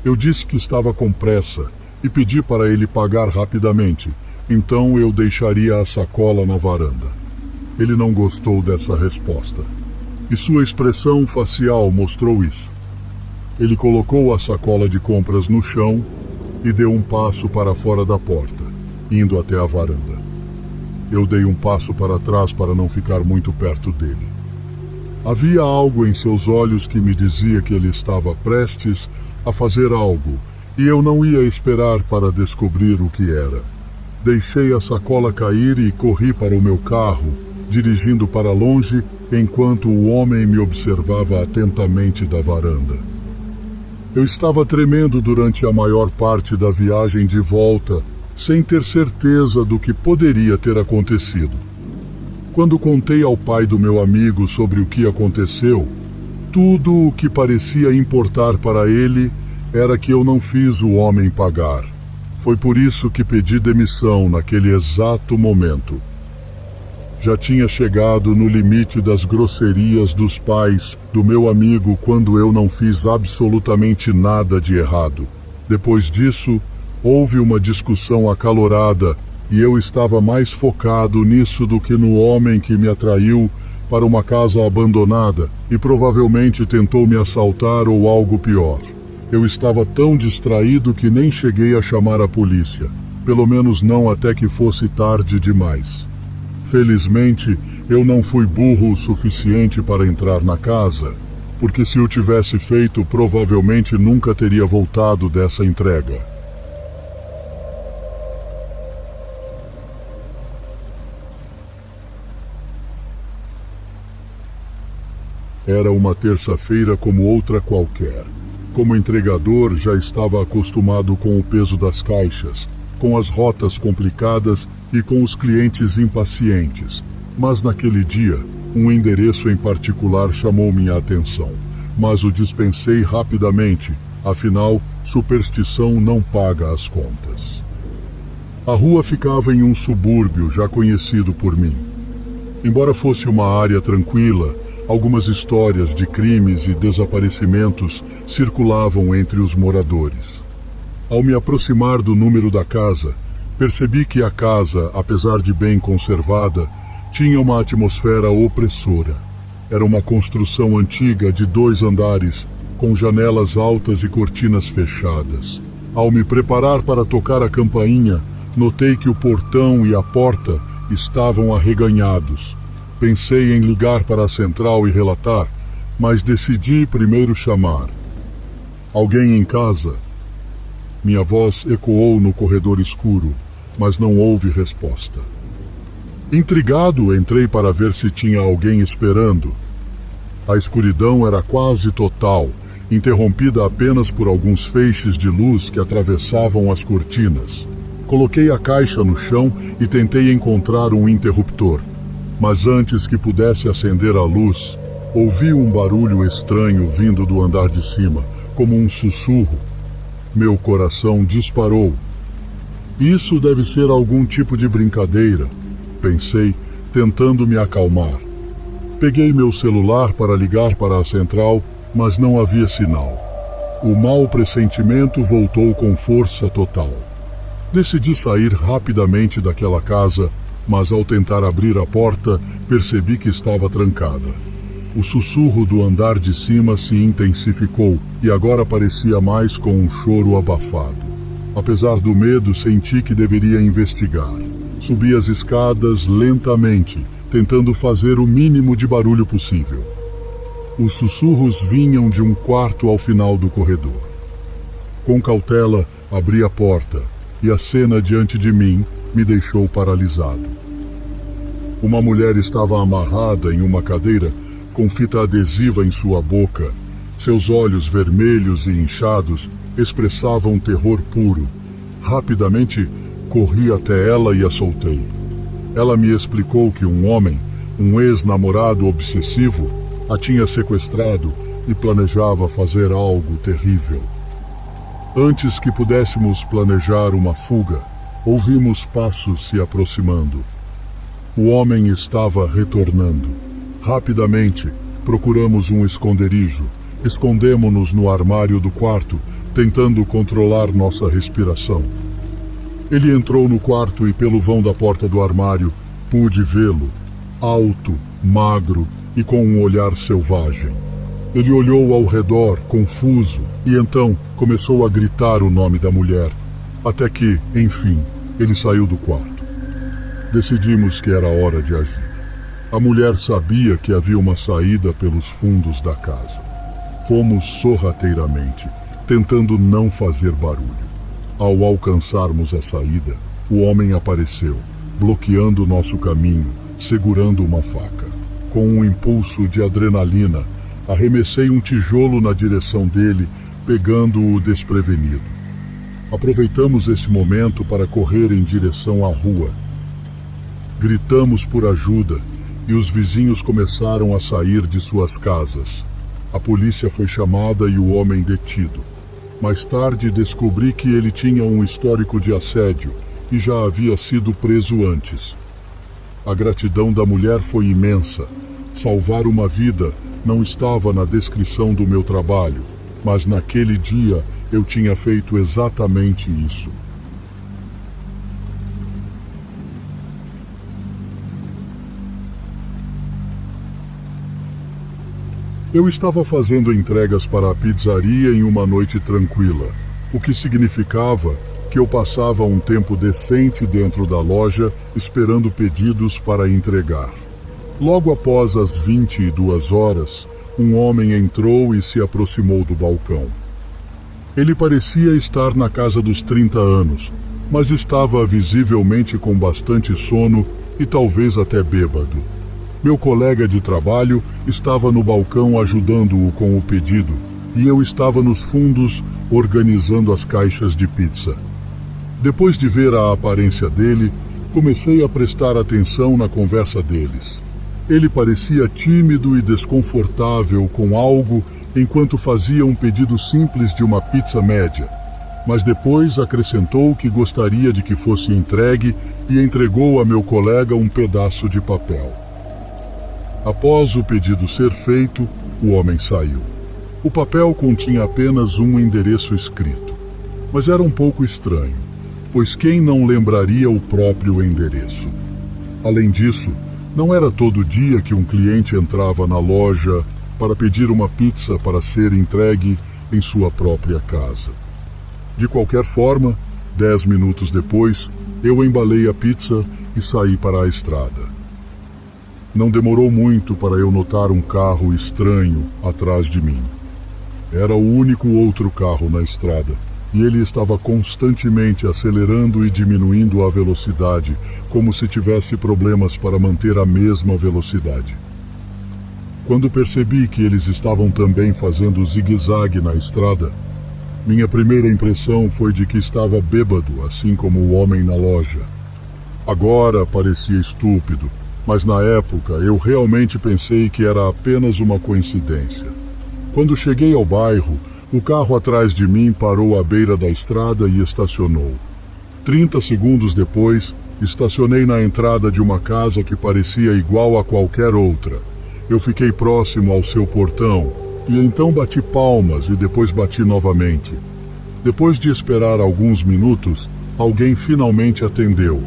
Eu disse que estava com pressa e pedi para ele pagar rapidamente, então eu deixaria a sacola na varanda. Ele não gostou dessa resposta, e sua expressão facial mostrou isso. Ele colocou a sacola de compras no chão e deu um passo para fora da porta, indo até a varanda. Eu dei um passo para trás para não ficar muito perto dele. Havia algo em seus olhos que me dizia que ele estava prestes a fazer algo, e eu não ia esperar para descobrir o que era. Deixei a sacola cair e corri para o meu carro, dirigindo para longe enquanto o homem me observava atentamente da varanda. Eu estava tremendo durante a maior parte da viagem de volta, sem ter certeza do que poderia ter acontecido. Quando contei ao pai do meu amigo sobre o que aconteceu, tudo o que parecia importar para ele era que eu não fiz o homem pagar. Foi por isso que pedi demissão naquele exato momento. Já tinha chegado no limite das grosserias dos pais do meu amigo quando eu não fiz absolutamente nada de errado. Depois disso, houve uma discussão acalorada e eu estava mais focado nisso do que no homem que me atraiu para uma casa abandonada e provavelmente tentou me assaltar ou algo pior. Eu estava tão distraído que nem cheguei a chamar a polícia, pelo menos não até que fosse tarde demais. Felizmente, eu não fui burro o suficiente para entrar na casa, porque se eu tivesse feito, provavelmente nunca teria voltado dessa entrega. Era uma terça-feira como outra qualquer. Como entregador, já estava acostumado com o peso das caixas, com as rotas complicadas e com os clientes impacientes. Mas naquele dia, um endereço em particular chamou minha atenção, mas o dispensei rapidamente, afinal, superstição não paga as contas. A rua ficava em um subúrbio já conhecido por mim. Embora fosse uma área tranquila, algumas histórias de crimes e desaparecimentos circulavam entre os moradores. Ao me aproximar do número da casa, percebi que a casa, apesar de bem conservada, tinha uma atmosfera opressora. Era uma construção antiga de 2 andares, com janelas altas e cortinas fechadas. Ao me preparar para tocar a campainha, notei que o portão e a porta estavam arreganhados. Pensei em ligar para a central e relatar, mas decidi primeiro chamar. Alguém em casa? Minha voz ecoou no corredor escuro, mas não houve resposta. Intrigado, entrei para ver se tinha alguém esperando. A escuridão era quase total, interrompida apenas por alguns feixes de luz que atravessavam as cortinas. Coloquei a caixa no chão e tentei encontrar um interruptor. Mas antes que pudesse acender a luz, ouvi um barulho estranho vindo do andar de cima, como um sussurro. Meu coração disparou. Isso deve ser algum tipo de brincadeira, pensei, tentando me acalmar. Peguei meu celular para ligar para a central, mas não havia sinal. O mau pressentimento voltou com força total. Decidi sair rapidamente daquela casa, mas ao tentar abrir a porta, percebi que estava trancada. O sussurro do andar de cima se intensificou e agora parecia mais com um choro abafado. Apesar do medo, senti que deveria investigar. Subi as escadas lentamente, tentando fazer o mínimo de barulho possível. Os sussurros vinham de um quarto ao final do corredor. Com cautela, abri a porta e a cena diante de mim me deixou paralisado. Uma mulher estava amarrada em uma cadeira com fita adesiva em sua boca. Seus olhos vermelhos e inchados expressavam terror puro. Rapidamente, corri até ela e a soltei. Ela me explicou que um homem, um ex-namorado obsessivo, a tinha sequestrado e planejava fazer algo terrível. Antes que pudéssemos planejar uma fuga, ouvimos passos se aproximando. O homem estava retornando. Rapidamente, procuramos um esconderijo. Escondemo-nos no armário do quarto, tentando controlar nossa respiração. Ele entrou no quarto e, pelo vão da porta do armário, pude vê-lo, alto, magro e com um olhar selvagem. Ele olhou ao redor, confuso, e então começou a gritar o nome da mulher, até que, enfim, ele saiu do quarto. Decidimos que era hora de agir. A mulher sabia que havia uma saída pelos fundos da casa. Fomos sorrateiramente, tentando não fazer barulho. Ao alcançarmos a saída, o homem apareceu, bloqueando nosso caminho, segurando uma faca. Com um impulso de adrenalina, arremessei um tijolo na direção dele, pegando-o desprevenido. Aproveitamos esse momento para correr em direção à rua. Gritamos por ajuda e os vizinhos começaram a sair de suas casas. A polícia foi chamada e o homem detido. Mais tarde descobri que ele tinha um histórico de assédio e já havia sido preso antes. A gratidão da mulher foi imensa. Salvar uma vida não estava na descrição do meu trabalho, mas naquele dia eu tinha feito exatamente isso. Eu estava fazendo entregas para a pizzaria em uma noite tranquila, o que significava que eu passava um tempo decente dentro da loja esperando pedidos para entregar. Logo após as 22 horas, um homem entrou e se aproximou do balcão. Ele parecia estar na casa dos 30 anos, mas estava visivelmente com bastante sono e talvez até bêbado. Meu colega de trabalho estava no balcão ajudando-o com o pedido e eu estava nos fundos organizando as caixas de pizza. Depois de ver a aparência dele, comecei a prestar atenção na conversa deles. Ele parecia tímido e desconfortável com algo enquanto fazia um pedido simples de uma pizza média, mas depois acrescentou que gostaria de que fosse entregue e entregou a meu colega um pedaço de papel. Após o pedido ser feito, o homem saiu. O papel continha apenas um endereço escrito, mas era um pouco estranho, pois quem não lembraria o próprio endereço? Além disso, não era todo dia que um cliente entrava na loja para pedir uma pizza para ser entregue em sua própria casa. De qualquer forma, 10 minutos depois, eu embalei a pizza e saí para a estrada. Não demorou muito para eu notar um carro estranho atrás de mim. Era o único outro carro na estrada, e ele estava constantemente acelerando e diminuindo a velocidade, como se tivesse problemas para manter a mesma velocidade. Quando percebi que eles estavam também fazendo zigue-zague na estrada, minha primeira impressão foi de que estava bêbado, assim como o homem na loja. Agora parecia estúpido, mas na época eu realmente pensei que era apenas uma coincidência. Quando cheguei ao bairro, o carro atrás de mim parou à beira da estrada e estacionou. 30 segundos depois, estacionei na entrada de uma casa que parecia igual a qualquer outra. Eu fiquei próximo ao seu portão e então bati palmas e depois bati novamente. Depois de esperar alguns minutos, alguém finalmente atendeu.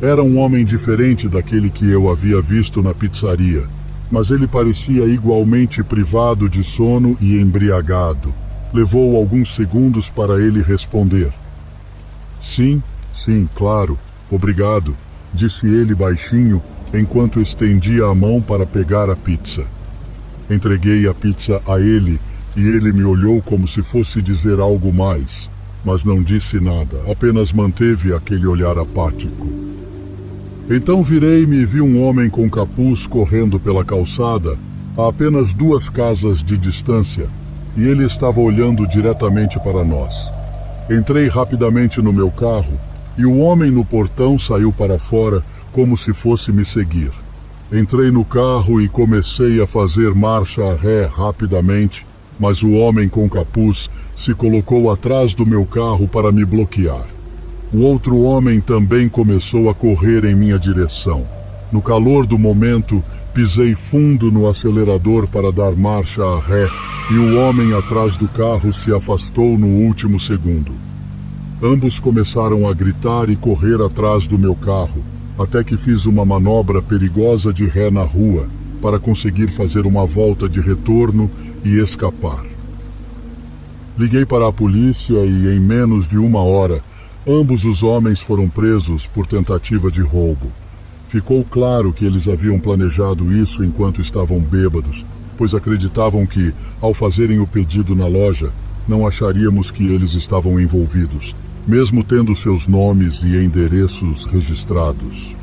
Era um homem diferente daquele que eu havia visto na pizzaria, mas ele parecia igualmente privado de sono e embriagado. Levou alguns segundos para ele responder. Sim, claro, obrigado, disse ele baixinho, enquanto estendia a mão para pegar a pizza. Entreguei a pizza a ele e ele me olhou como se fosse dizer algo mais, mas não disse nada, apenas manteve aquele olhar apático. Então virei-me e vi um homem com capuz correndo pela calçada, a apenas 2 casas de distância, e ele estava olhando diretamente para nós. Entrei rapidamente no meu carro e o homem no portão saiu para fora como se fosse me seguir. Entrei no carro e comecei a fazer marcha ré rapidamente, mas o homem com capuz se colocou atrás do meu carro para me bloquear. O outro homem também começou a correr em minha direção. No calor do momento, pisei fundo no acelerador para dar marcha ré e o homem atrás do carro se afastou no último segundo. Ambos começaram a gritar e correr atrás do meu carro, até que fiz uma manobra perigosa de ré na rua para conseguir fazer uma volta de retorno e escapar. Liguei para a polícia e, em menos de 1 hora, ambos os homens foram presos por tentativa de roubo. Ficou claro que eles haviam planejado isso enquanto estavam bêbados, pois acreditavam que, ao fazerem o pedido na loja, não acharíamos que eles estavam envolvidos, mesmo tendo seus nomes e endereços registrados.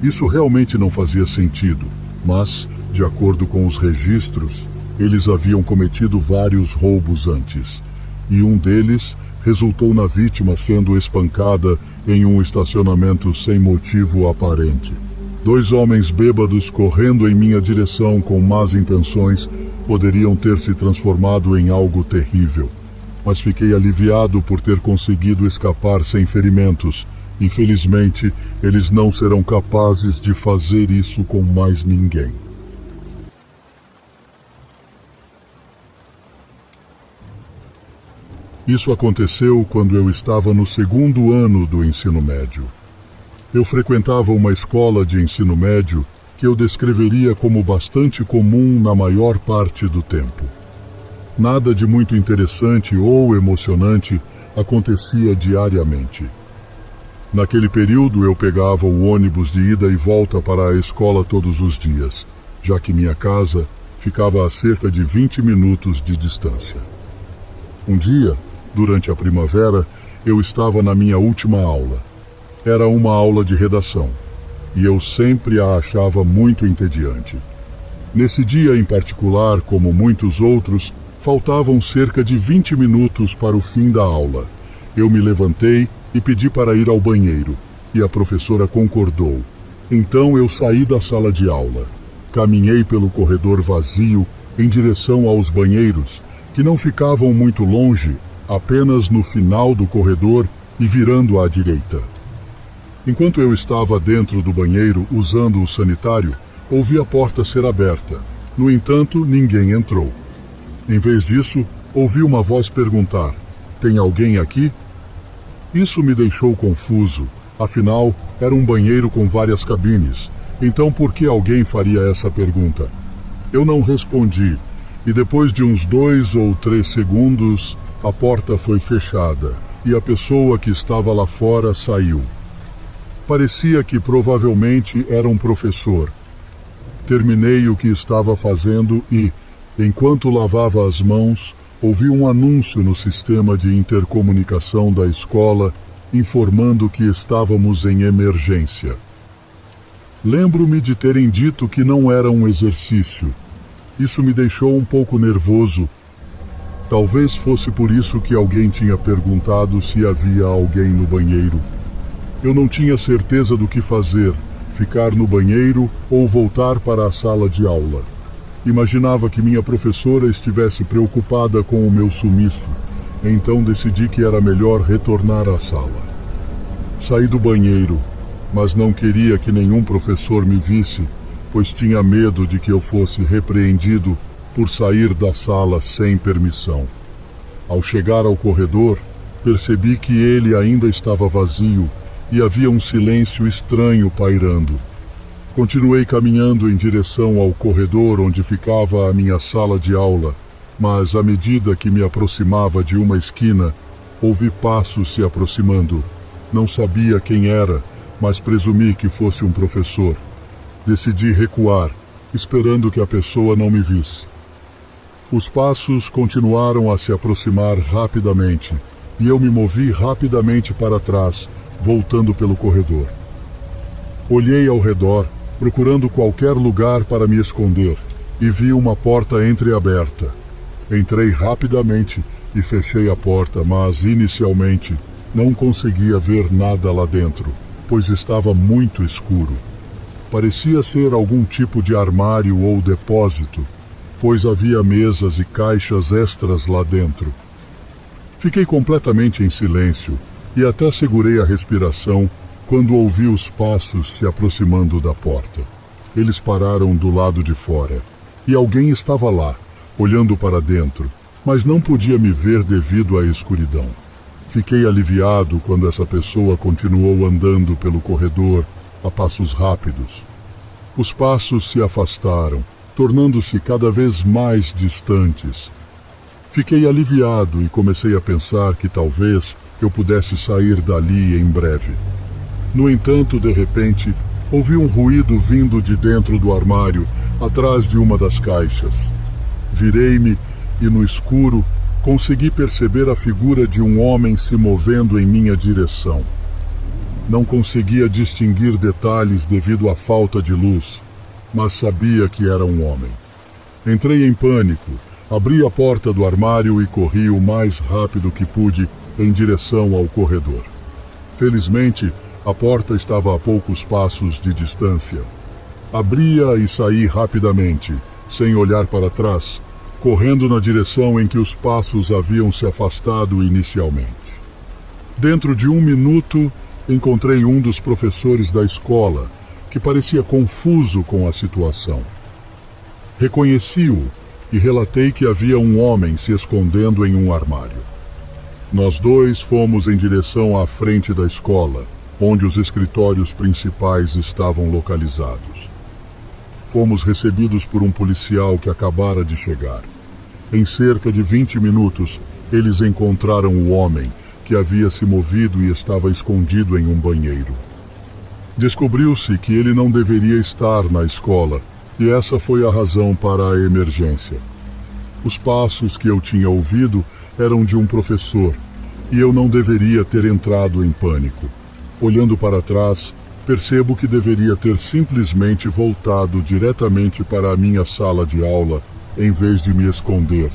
Isso realmente não fazia sentido, mas, de acordo com os registros, eles haviam cometido vários roubos antes, e um deles resultou na vítima sendo espancada em um estacionamento sem motivo aparente. 2 homens bêbados correndo em minha direção com más intenções poderiam ter se transformado em algo terrível, mas fiquei aliviado por ter conseguido escapar sem ferimentos. Infelizmente, eles não serão capazes de fazer isso com mais ninguém. Isso aconteceu quando eu estava no 2º ano do ensino médio. Eu frequentava uma escola de ensino médio que eu descreveria como bastante comum na maior parte do tempo. Nada de muito interessante ou emocionante acontecia diariamente. Naquele período eu pegava o ônibus de ida e volta para a escola todos os dias, já que minha casa ficava a cerca de 20 minutos de distância. Um dia, durante a primavera, eu estava na minha última aula. Era uma aula de redação, e eu sempre a achava muito entediante. Nesse dia em particular, como muitos outros, faltavam cerca de 20 minutos para o fim da aula. Eu me levantei e pedi para ir ao banheiro, e a professora concordou. Então eu saí da sala de aula. Caminhei pelo corredor vazio em direção aos banheiros, que não ficavam muito longe, apenas no final do corredor e virando à direita. Enquanto eu estava dentro do banheiro usando o sanitário, ouvi a porta ser aberta. No entanto, ninguém entrou. Em vez disso, ouvi uma voz perguntar: "Tem alguém aqui?" Isso me deixou confuso. Afinal, era um banheiro com várias cabines. Então, por que alguém faria essa pergunta? Eu não respondi, e depois de uns 2 ou 3 segundos, a porta foi fechada e a pessoa que estava lá fora saiu. Parecia que provavelmente era um professor. Terminei o que estava fazendo e, enquanto lavava as mãos, ouvi um anúncio no sistema de intercomunicação da escola informando que estávamos em emergência. Lembro-me de terem dito que não era um exercício. Isso me deixou um pouco nervoso. Talvez fosse por isso que alguém tinha perguntado se havia alguém no banheiro. Eu não tinha certeza do que fazer, ficar no banheiro ou voltar para a sala de aula. Imaginava que minha professora estivesse preocupada com o meu sumiço, então decidi que era melhor retornar à sala. Saí do banheiro, mas não queria que nenhum professor me visse, pois tinha medo de que eu fosse repreendido por sair da sala sem permissão. Ao chegar ao corredor, percebi que ele ainda estava vazio e havia um silêncio estranho pairando. Continuei caminhando em direção ao corredor onde ficava a minha sala de aula, mas à medida que me aproximava de uma esquina, ouvi passos se aproximando. Não sabia quem era, mas presumi que fosse um professor. Decidi recuar, esperando que a pessoa não me visse. Os passos continuaram a se aproximar rapidamente, e eu me movi rapidamente para trás, voltando pelo corredor. Olhei ao redor, procurando qualquer lugar para me esconder, e vi uma porta entreaberta. Entrei rapidamente e fechei a porta, mas inicialmente não conseguia ver nada lá dentro, pois estava muito escuro. Parecia ser algum tipo de armário ou depósito, pois havia mesas e caixas extras lá dentro. Fiquei completamente em silêncio e até segurei a respiração quando ouvi os passos se aproximando da porta. Eles pararam do lado de fora e alguém estava lá, olhando para dentro, mas não podia me ver devido à escuridão. Fiquei aliviado quando essa pessoa continuou andando pelo corredor a passos rápidos. Os passos se afastaram, tornando-se cada vez mais distantes. Fiquei aliviado e comecei a pensar que talvez eu pudesse sair dali em breve. No entanto, de repente, ouvi um ruído vindo de dentro do armário, atrás de uma das caixas. Virei-me e, no escuro, consegui perceber a figura de um homem se movendo em minha direção. Não conseguia distinguir detalhes devido à falta de luz, mas sabia que era um homem. Entrei em pânico, abri a porta do armário e corri o mais rápido que pude em direção ao corredor. Felizmente, a porta estava a poucos passos de distância. Abri-a e saí rapidamente, sem olhar para trás, correndo na direção em que os passos haviam se afastado inicialmente. Dentro de 1 minuto, encontrei um dos professores da escola, que parecia confuso com a situação. Reconheci-o e relatei que havia um homem se escondendo em um armário. Nós dois fomos em direção à frente da escola, onde os escritórios principais estavam localizados. Fomos recebidos por um policial que acabara de chegar. Em cerca de 20 minutos, eles encontraram o homem, que havia se movido e estava escondido em um banheiro. Descobriu-se que ele não deveria estar na escola, e essa foi a razão para a emergência. Os passos que eu tinha ouvido eram de um professor, e eu não deveria ter entrado em pânico. Olhando para trás, percebo que deveria ter simplesmente voltado diretamente para a minha sala de aula, em vez de me esconder.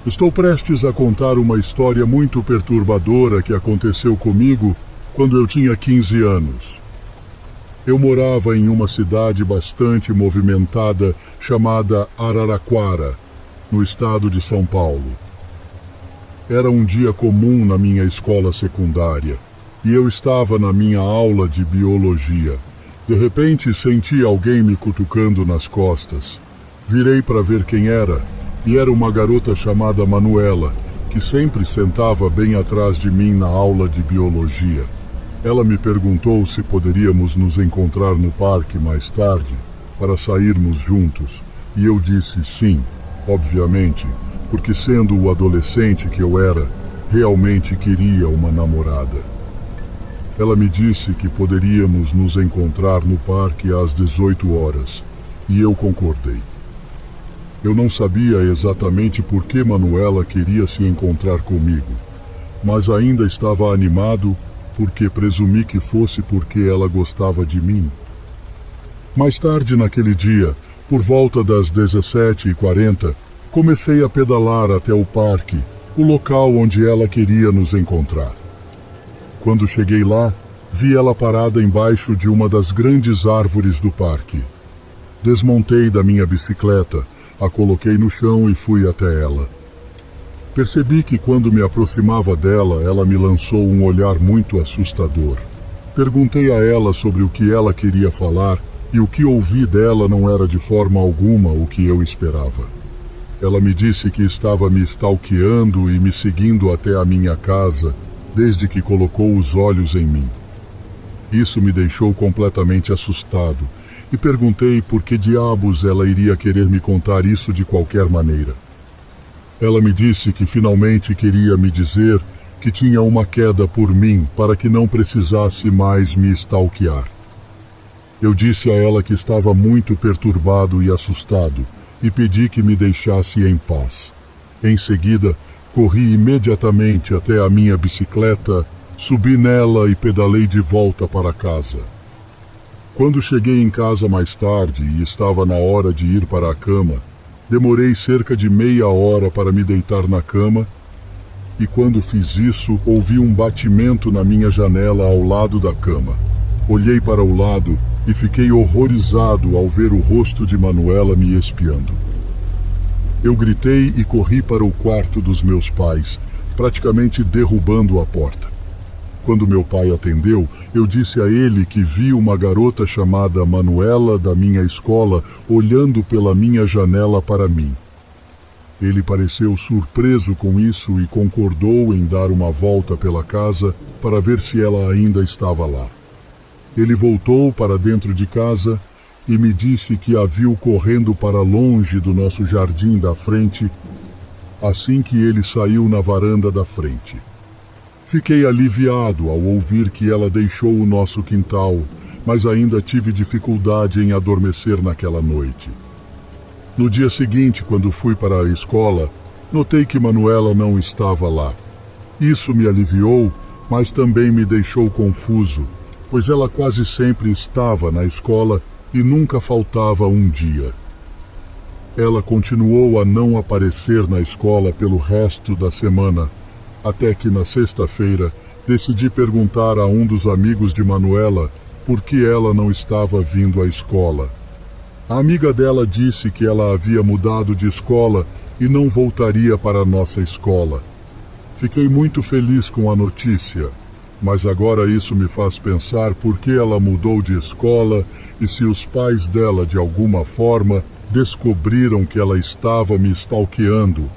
Estou prestes a contar uma história muito perturbadora que aconteceu comigo quando eu tinha 15 anos. Eu morava em uma cidade bastante movimentada chamada Araraquara, no estado de São Paulo. Era um dia comum na minha escola secundária e eu estava na minha aula de biologia. De repente senti alguém me cutucando nas costas. Virei para ver quem era. E era uma garota chamada Manuela, que sempre sentava bem atrás de mim na aula de biologia. Ela me perguntou se poderíamos nos encontrar no parque mais tarde para sairmos juntos, e eu disse sim, obviamente, porque sendo o adolescente que eu era, realmente queria uma namorada. Ela me disse que poderíamos nos encontrar no parque às 18 horas, e eu concordei. Eu não sabia exatamente por que Manuela queria se encontrar comigo, mas ainda estava animado porque presumi que fosse porque ela gostava de mim. Mais tarde naquele dia, por volta das 17h40, Comecei a pedalar até o parque, o local onde ela queria nos encontrar. Quando cheguei lá, vi ela parada embaixo de uma das grandes árvores do parque. Desmontei da minha bicicleta, a coloquei no chão e fui até ela. Percebi que quando me aproximava dela, ela me lançou um olhar muito assustador. Perguntei a ela sobre o que ela queria falar e o que ouvi dela não era de forma alguma o que eu esperava. Ela me disse que estava me stalkeando e me seguindo até a minha casa desde que colocou os olhos em mim. Isso me deixou completamente assustado e perguntei por que diabos ela iria querer me contar isso de qualquer maneira. Ela me disse que finalmente queria me dizer que tinha uma queda por mim para que não precisasse mais me stalkear. Eu disse a ela que estava muito perturbado e assustado e pedi que me deixasse em paz. Em seguida, corri imediatamente até a minha bicicleta, subi nela e pedalei de volta para casa. Quando cheguei em casa mais tarde e estava na hora de ir para a cama, demorei cerca de meia hora para me deitar na cama e quando fiz isso, ouvi um batimento na minha janela ao lado da cama. Olhei para o lado e fiquei horrorizado ao ver o rosto de Manuela me espiando. Eu gritei e corri para o quarto dos meus pais, praticamente derrubando a porta. Quando meu pai atendeu, eu disse a ele que vi uma garota chamada Manuela da minha escola olhando pela minha janela para mim. Ele pareceu surpreso com isso e concordou em dar uma volta pela casa para ver se ela ainda estava lá. Ele voltou para dentro de casa e me disse que a viu correndo para longe do nosso jardim da frente assim que ele saiu na varanda da frente. Fiquei aliviado ao ouvir que ela deixou o nosso quintal, mas ainda tive dificuldade em adormecer naquela noite. No dia seguinte, quando fui para a escola, notei que Manuela não estava lá. Isso me aliviou, mas também me deixou confuso, pois ela quase sempre estava na escola e nunca faltava um dia. Ela continuou a não aparecer na escola pelo resto da semana, até que na sexta-feira decidi perguntar a um dos amigos de Manuela por que ela não estava vindo à escola. A amiga dela disse que ela havia mudado de escola e não voltaria para a nossa escola. Fiquei muito feliz com a notícia, mas agora isso me faz pensar por que ela mudou de escola e se os pais dela, de alguma forma, descobriram que ela estava me stalkeando.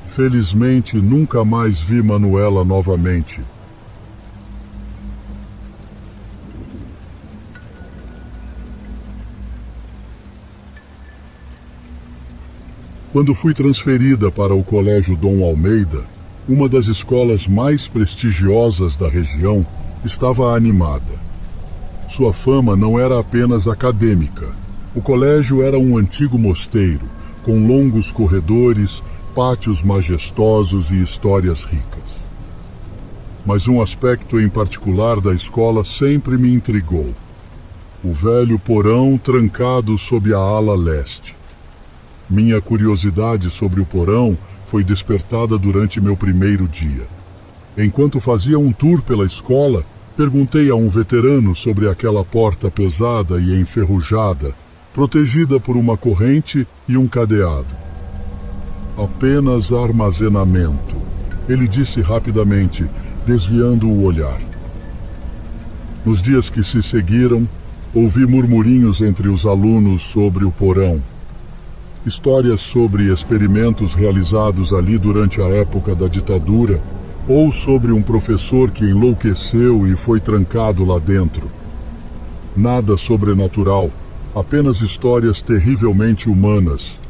Felizmente, nunca mais vi Manuela novamente. Quando fui transferida para o Colégio Dom Almeida, uma das escolas mais prestigiosas da região, estava animada. Sua fama não era apenas acadêmica. O colégio era um antigo mosteiro, com longos corredores, pátios majestosos e histórias ricas. Mas um aspecto em particular da escola sempre me intrigou: o velho porão trancado sob a ala leste. Minha curiosidade sobre o porão foi despertada durante meu primeiro dia. Enquanto fazia um tour pela escola, perguntei a um veterano sobre aquela porta pesada e enferrujada, protegida por uma corrente e um cadeado. Apenas armazenamento, ele disse rapidamente, desviando o olhar. Nos dias que se seguiram, ouvi murmurinhos entre os alunos sobre o porão. Histórias sobre experimentos realizados ali durante a época da ditadura, ou sobre um professor que enlouqueceu e foi trancado lá dentro. Nada sobrenatural, apenas histórias terrivelmente humanas.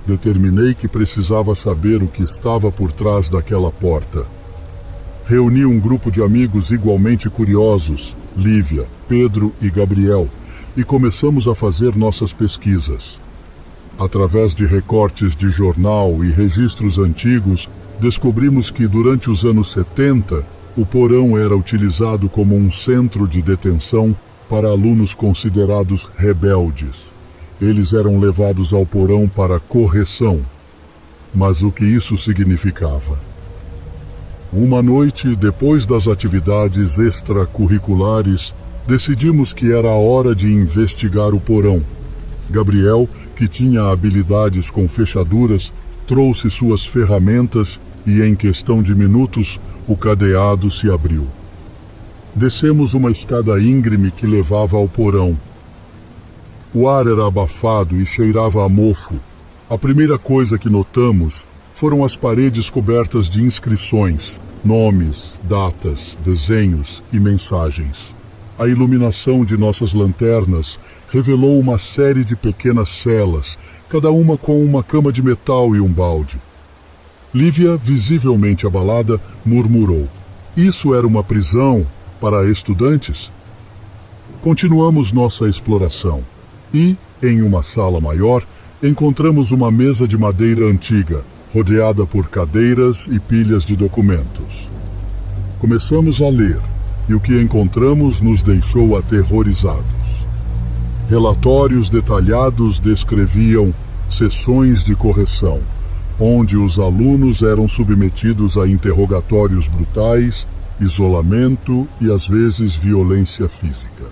Determinei que precisava saber o que estava por trás daquela porta. Reuni um grupo de amigos igualmente curiosos, Lívia, Pedro e Gabriel, e começamos a fazer nossas pesquisas. Através de recortes de jornal e registros antigos, descobrimos que durante os anos 70, o porão era utilizado como um centro de detenção para alunos considerados rebeldes. Eles eram levados ao porão para correção, mas o que isso significava. Uma noite, depois das atividades extracurriculares, decidimos que era a hora de investigar o porão. Gabriel, que tinha habilidades com fechaduras, trouxe suas ferramentas e, em questão de minutos, o cadeado se abriu. Descemos uma escada íngreme que levava ao porão. O ar era abafado e cheirava a mofo. A primeira coisa que notamos foram as paredes cobertas de inscrições, nomes, datas, desenhos e mensagens. A iluminação de nossas lanternas revelou uma série de pequenas celas, cada uma com uma cama de metal e um balde. Lívia, visivelmente abalada, murmurou: "Isso era uma prisão para estudantes?" Continuamos nossa exploração e, em uma sala maior, encontramos uma mesa de madeira antiga, rodeada por cadeiras e pilhas de documentos. Começamos a ler, e o que encontramos nos deixou aterrorizados. Relatórios detalhados descreviam sessões de correção, onde os alunos eram submetidos a interrogatórios brutais, isolamento e, às vezes, violência física.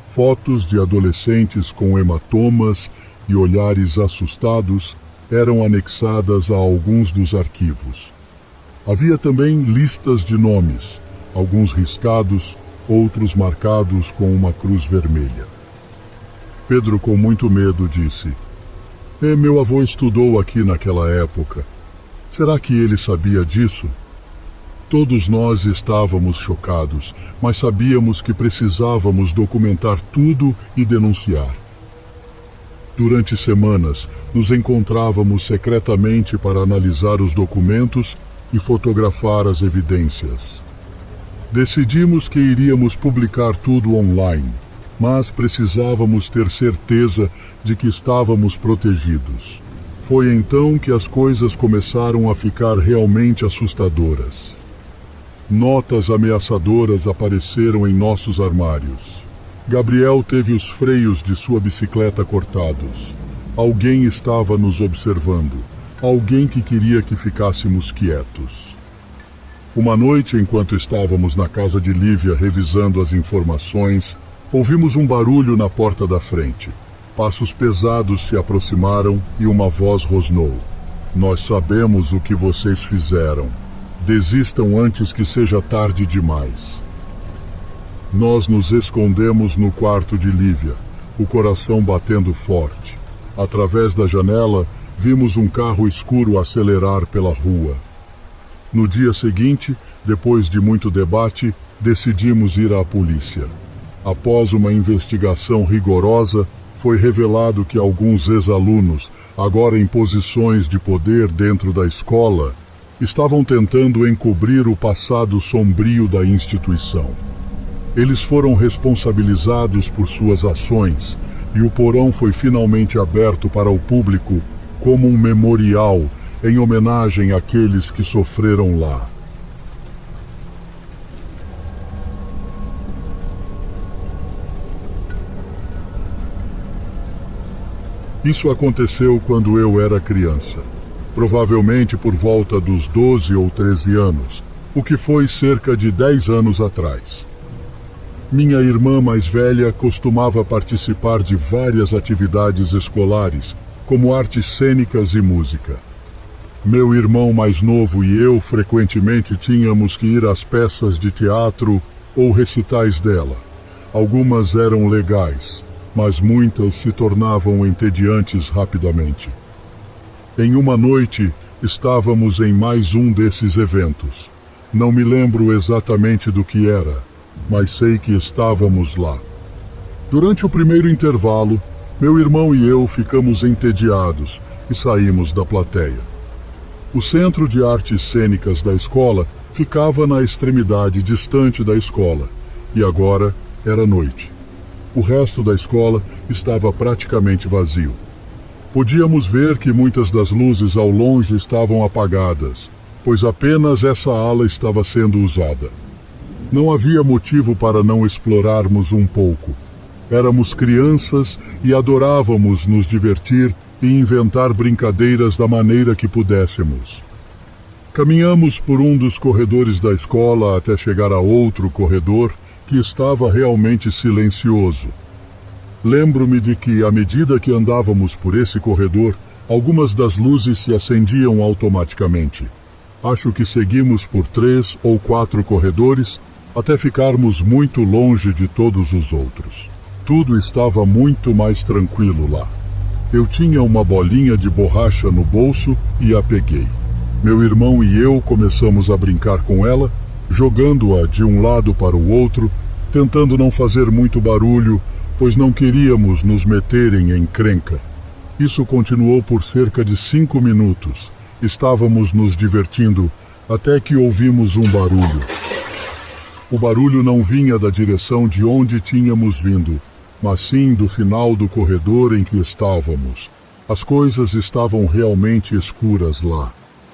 Fotos de adolescentes com hematomas e olhares assustados eram anexadas a alguns dos arquivos. Havia também listas de nomes, alguns riscados, outros marcados com uma cruz vermelha. Pedro, com muito medo, disse: Meu avô estudou aqui naquela época. Será que ele sabia disso?" Todos nós estávamos chocados, mas sabíamos que precisávamos documentar tudo e denunciar. Durante semanas, nos encontrávamos secretamente para analisar os documentos e fotografar as evidências. Decidimos que iríamos publicar tudo online, mas precisávamos ter certeza de que estávamos protegidos. Foi então que as coisas começaram a ficar realmente assustadoras. Notas ameaçadoras apareceram em nossos armários. Gabriel teve os freios de sua bicicleta cortados. Alguém estava nos observando. Alguém que queria que ficássemos quietos. Uma noite, enquanto estávamos na casa de Lívia revisando as informações, ouvimos um barulho na porta da frente. Passos pesados se aproximaram e uma voz rosnou: "Nós sabemos o que vocês fizeram. Desistam antes que seja tarde demais." Nós nos escondemos no quarto de Lívia, o coração batendo forte. Através da janela, vimos um carro escuro acelerar pela rua. No dia seguinte, depois de muito debate, decidimos ir à polícia. Após uma investigação rigorosa, foi revelado que alguns ex-alunos, agora em posições de poder dentro da escola, estavam tentando encobrir o passado sombrio da instituição. Eles foram responsabilizados por suas ações e o porão foi finalmente aberto para o público como um memorial em homenagem àqueles que sofreram lá. Isso aconteceu quando eu era criança, provavelmente por volta dos 12 ou 13 anos, o que foi cerca de 10 anos atrás. Minha irmã mais velha costumava participar de várias atividades escolares, como artes cênicas e música. Meu irmão mais novo e eu frequentemente tínhamos que ir às peças de teatro ou recitais dela. Algumas eram legais, mas muitas se tornavam entediantes rapidamente. Em uma noite, estávamos em mais um desses eventos. Não me lembro exatamente do que era, mas sei que estávamos lá. Durante o primeiro intervalo, meu irmão e eu ficamos entediados e saímos da plateia. O Centro de Artes Cênicas da escola ficava na extremidade distante da escola, e agora era noite. O resto da escola estava praticamente vazio. Podíamos ver que muitas das luzes ao longe estavam apagadas, pois apenas essa ala estava sendo usada. Não havia motivo para não explorarmos um pouco. Éramos crianças e adorávamos nos divertir e inventar brincadeiras da maneira que pudéssemos. Caminhamos por um dos corredores da escola até chegar a outro corredor que estava realmente silencioso. Lembro-me de que, à medida que andávamos por esse corredor, algumas das luzes se acendiam automaticamente. Acho que seguimos por 3 ou 4 corredores até ficarmos muito longe de todos os outros. Tudo estava muito mais tranquilo lá. Eu tinha uma bolinha de borracha no bolso e a peguei. Meu irmão e eu começamos a brincar com ela, jogando-a de um lado para o outro, tentando não fazer muito barulho, pois não queríamos nos meter em encrenca. Isso continuou por cerca de 5 minutos. Estávamos nos divertindo até que ouvimos um barulho. O barulho não vinha da direção de onde tínhamos vindo, mas sim do final do corredor em que estávamos. As coisas estavam realmente escuras lá.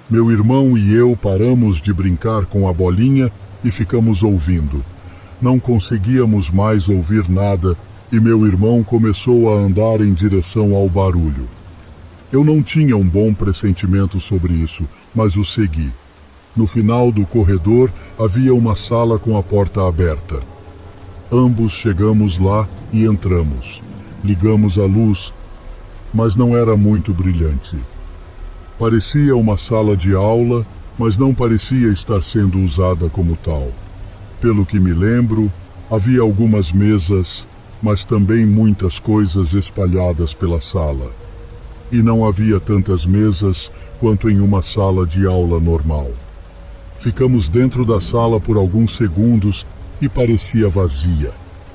Meu irmão e eu paramos de brincar com a bolinha e ficamos ouvindo. Não conseguíamos mais ouvir nada e meu irmão começou a andar em direção ao barulho. Eu não tinha um bom pressentimento sobre isso, mas o segui. No final do corredor havia uma sala com a porta aberta. Ambos chegamos lá e entramos. Ligamos a luz, mas não era muito brilhante. Parecia uma sala de aula, mas não parecia estar sendo usada como tal. Pelo que me lembro, havia algumas mesas, mas também muitas coisas espalhadas pela sala. E não havia tantas mesas quanto em uma sala de aula normal. Ficamos dentro da sala por alguns segundos e parecia vazia.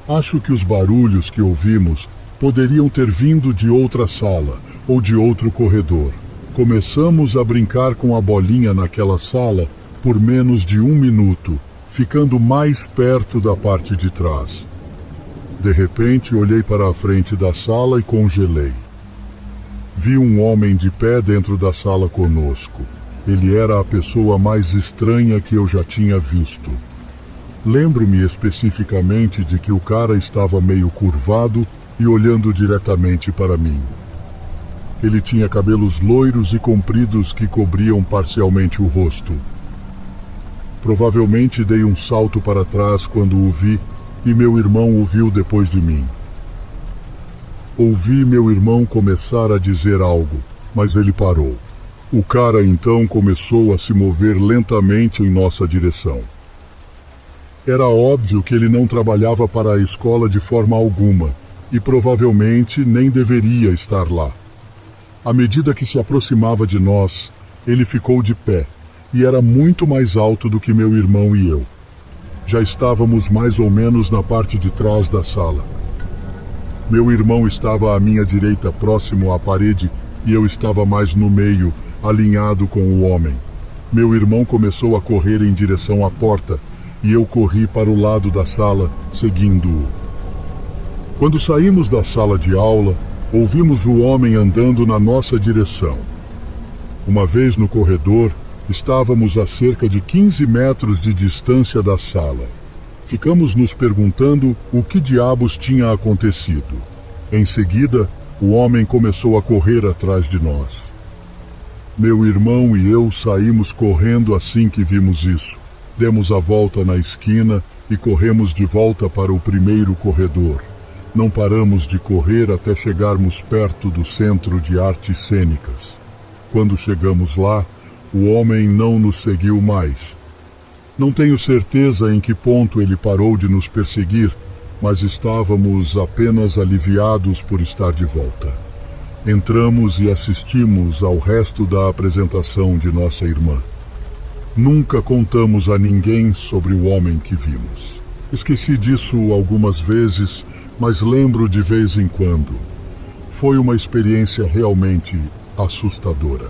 Acho que os barulhos que ouvimos poderiam ter vindo de outra sala ou de outro corredor. Começamos a brincar com a bolinha naquela sala por menos de 1 minuto, ficando mais perto da parte de trás. De repente, olhei para a frente da sala e congelei. Vi um homem de pé dentro da sala conosco. Ele era a pessoa mais estranha que eu já tinha visto. Lembro-me especificamente de que o cara estava meio curvado e olhando diretamente para mim. Ele tinha cabelos loiros e compridos que cobriam parcialmente o rosto. Provavelmente dei um salto para trás quando o vi e meu irmão o viu depois de mim. Ouvi meu irmão começar a dizer algo, mas ele parou. O cara então começou a se mover lentamente em nossa direção. Era óbvio que ele não trabalhava para a escola de forma alguma e provavelmente nem deveria estar lá. À medida que se aproximava de nós, ele ficou de pé e era muito mais alto do que meu irmão e eu. Já estávamos mais ou menos na parte de trás da sala. Meu irmão estava à minha direita, próximo à parede, e eu estava mais no meio, alinhado com o homem. Meu irmão começou a correr em direção à porta e eu corri para o lado da sala, seguindo-o. Quando saímos da sala de aula, ouvimos o homem andando na nossa direção. Uma vez no corredor, estávamos a cerca de 15 metros de distância da sala. Ficamos nos perguntando o que diabos tinha acontecido. Em seguida, o homem começou a correr atrás de nós. Meu irmão e eu saímos correndo assim que vimos isso. Demos a volta na esquina e corremos de volta para o primeiro corredor. Não paramos de correr até chegarmos perto do Centro de Artes Cênicas. Quando chegamos lá, o homem não nos seguiu mais. Não tenho certeza em que ponto ele parou de nos perseguir, mas estávamos apenas aliviados por estar de volta. Entramos e assistimos ao resto da apresentação de nossa irmã. Nunca contamos a ninguém sobre o homem que vimos. Esqueci disso algumas vezes, mas lembro de vez em quando. Foi uma experiência realmente assustadora.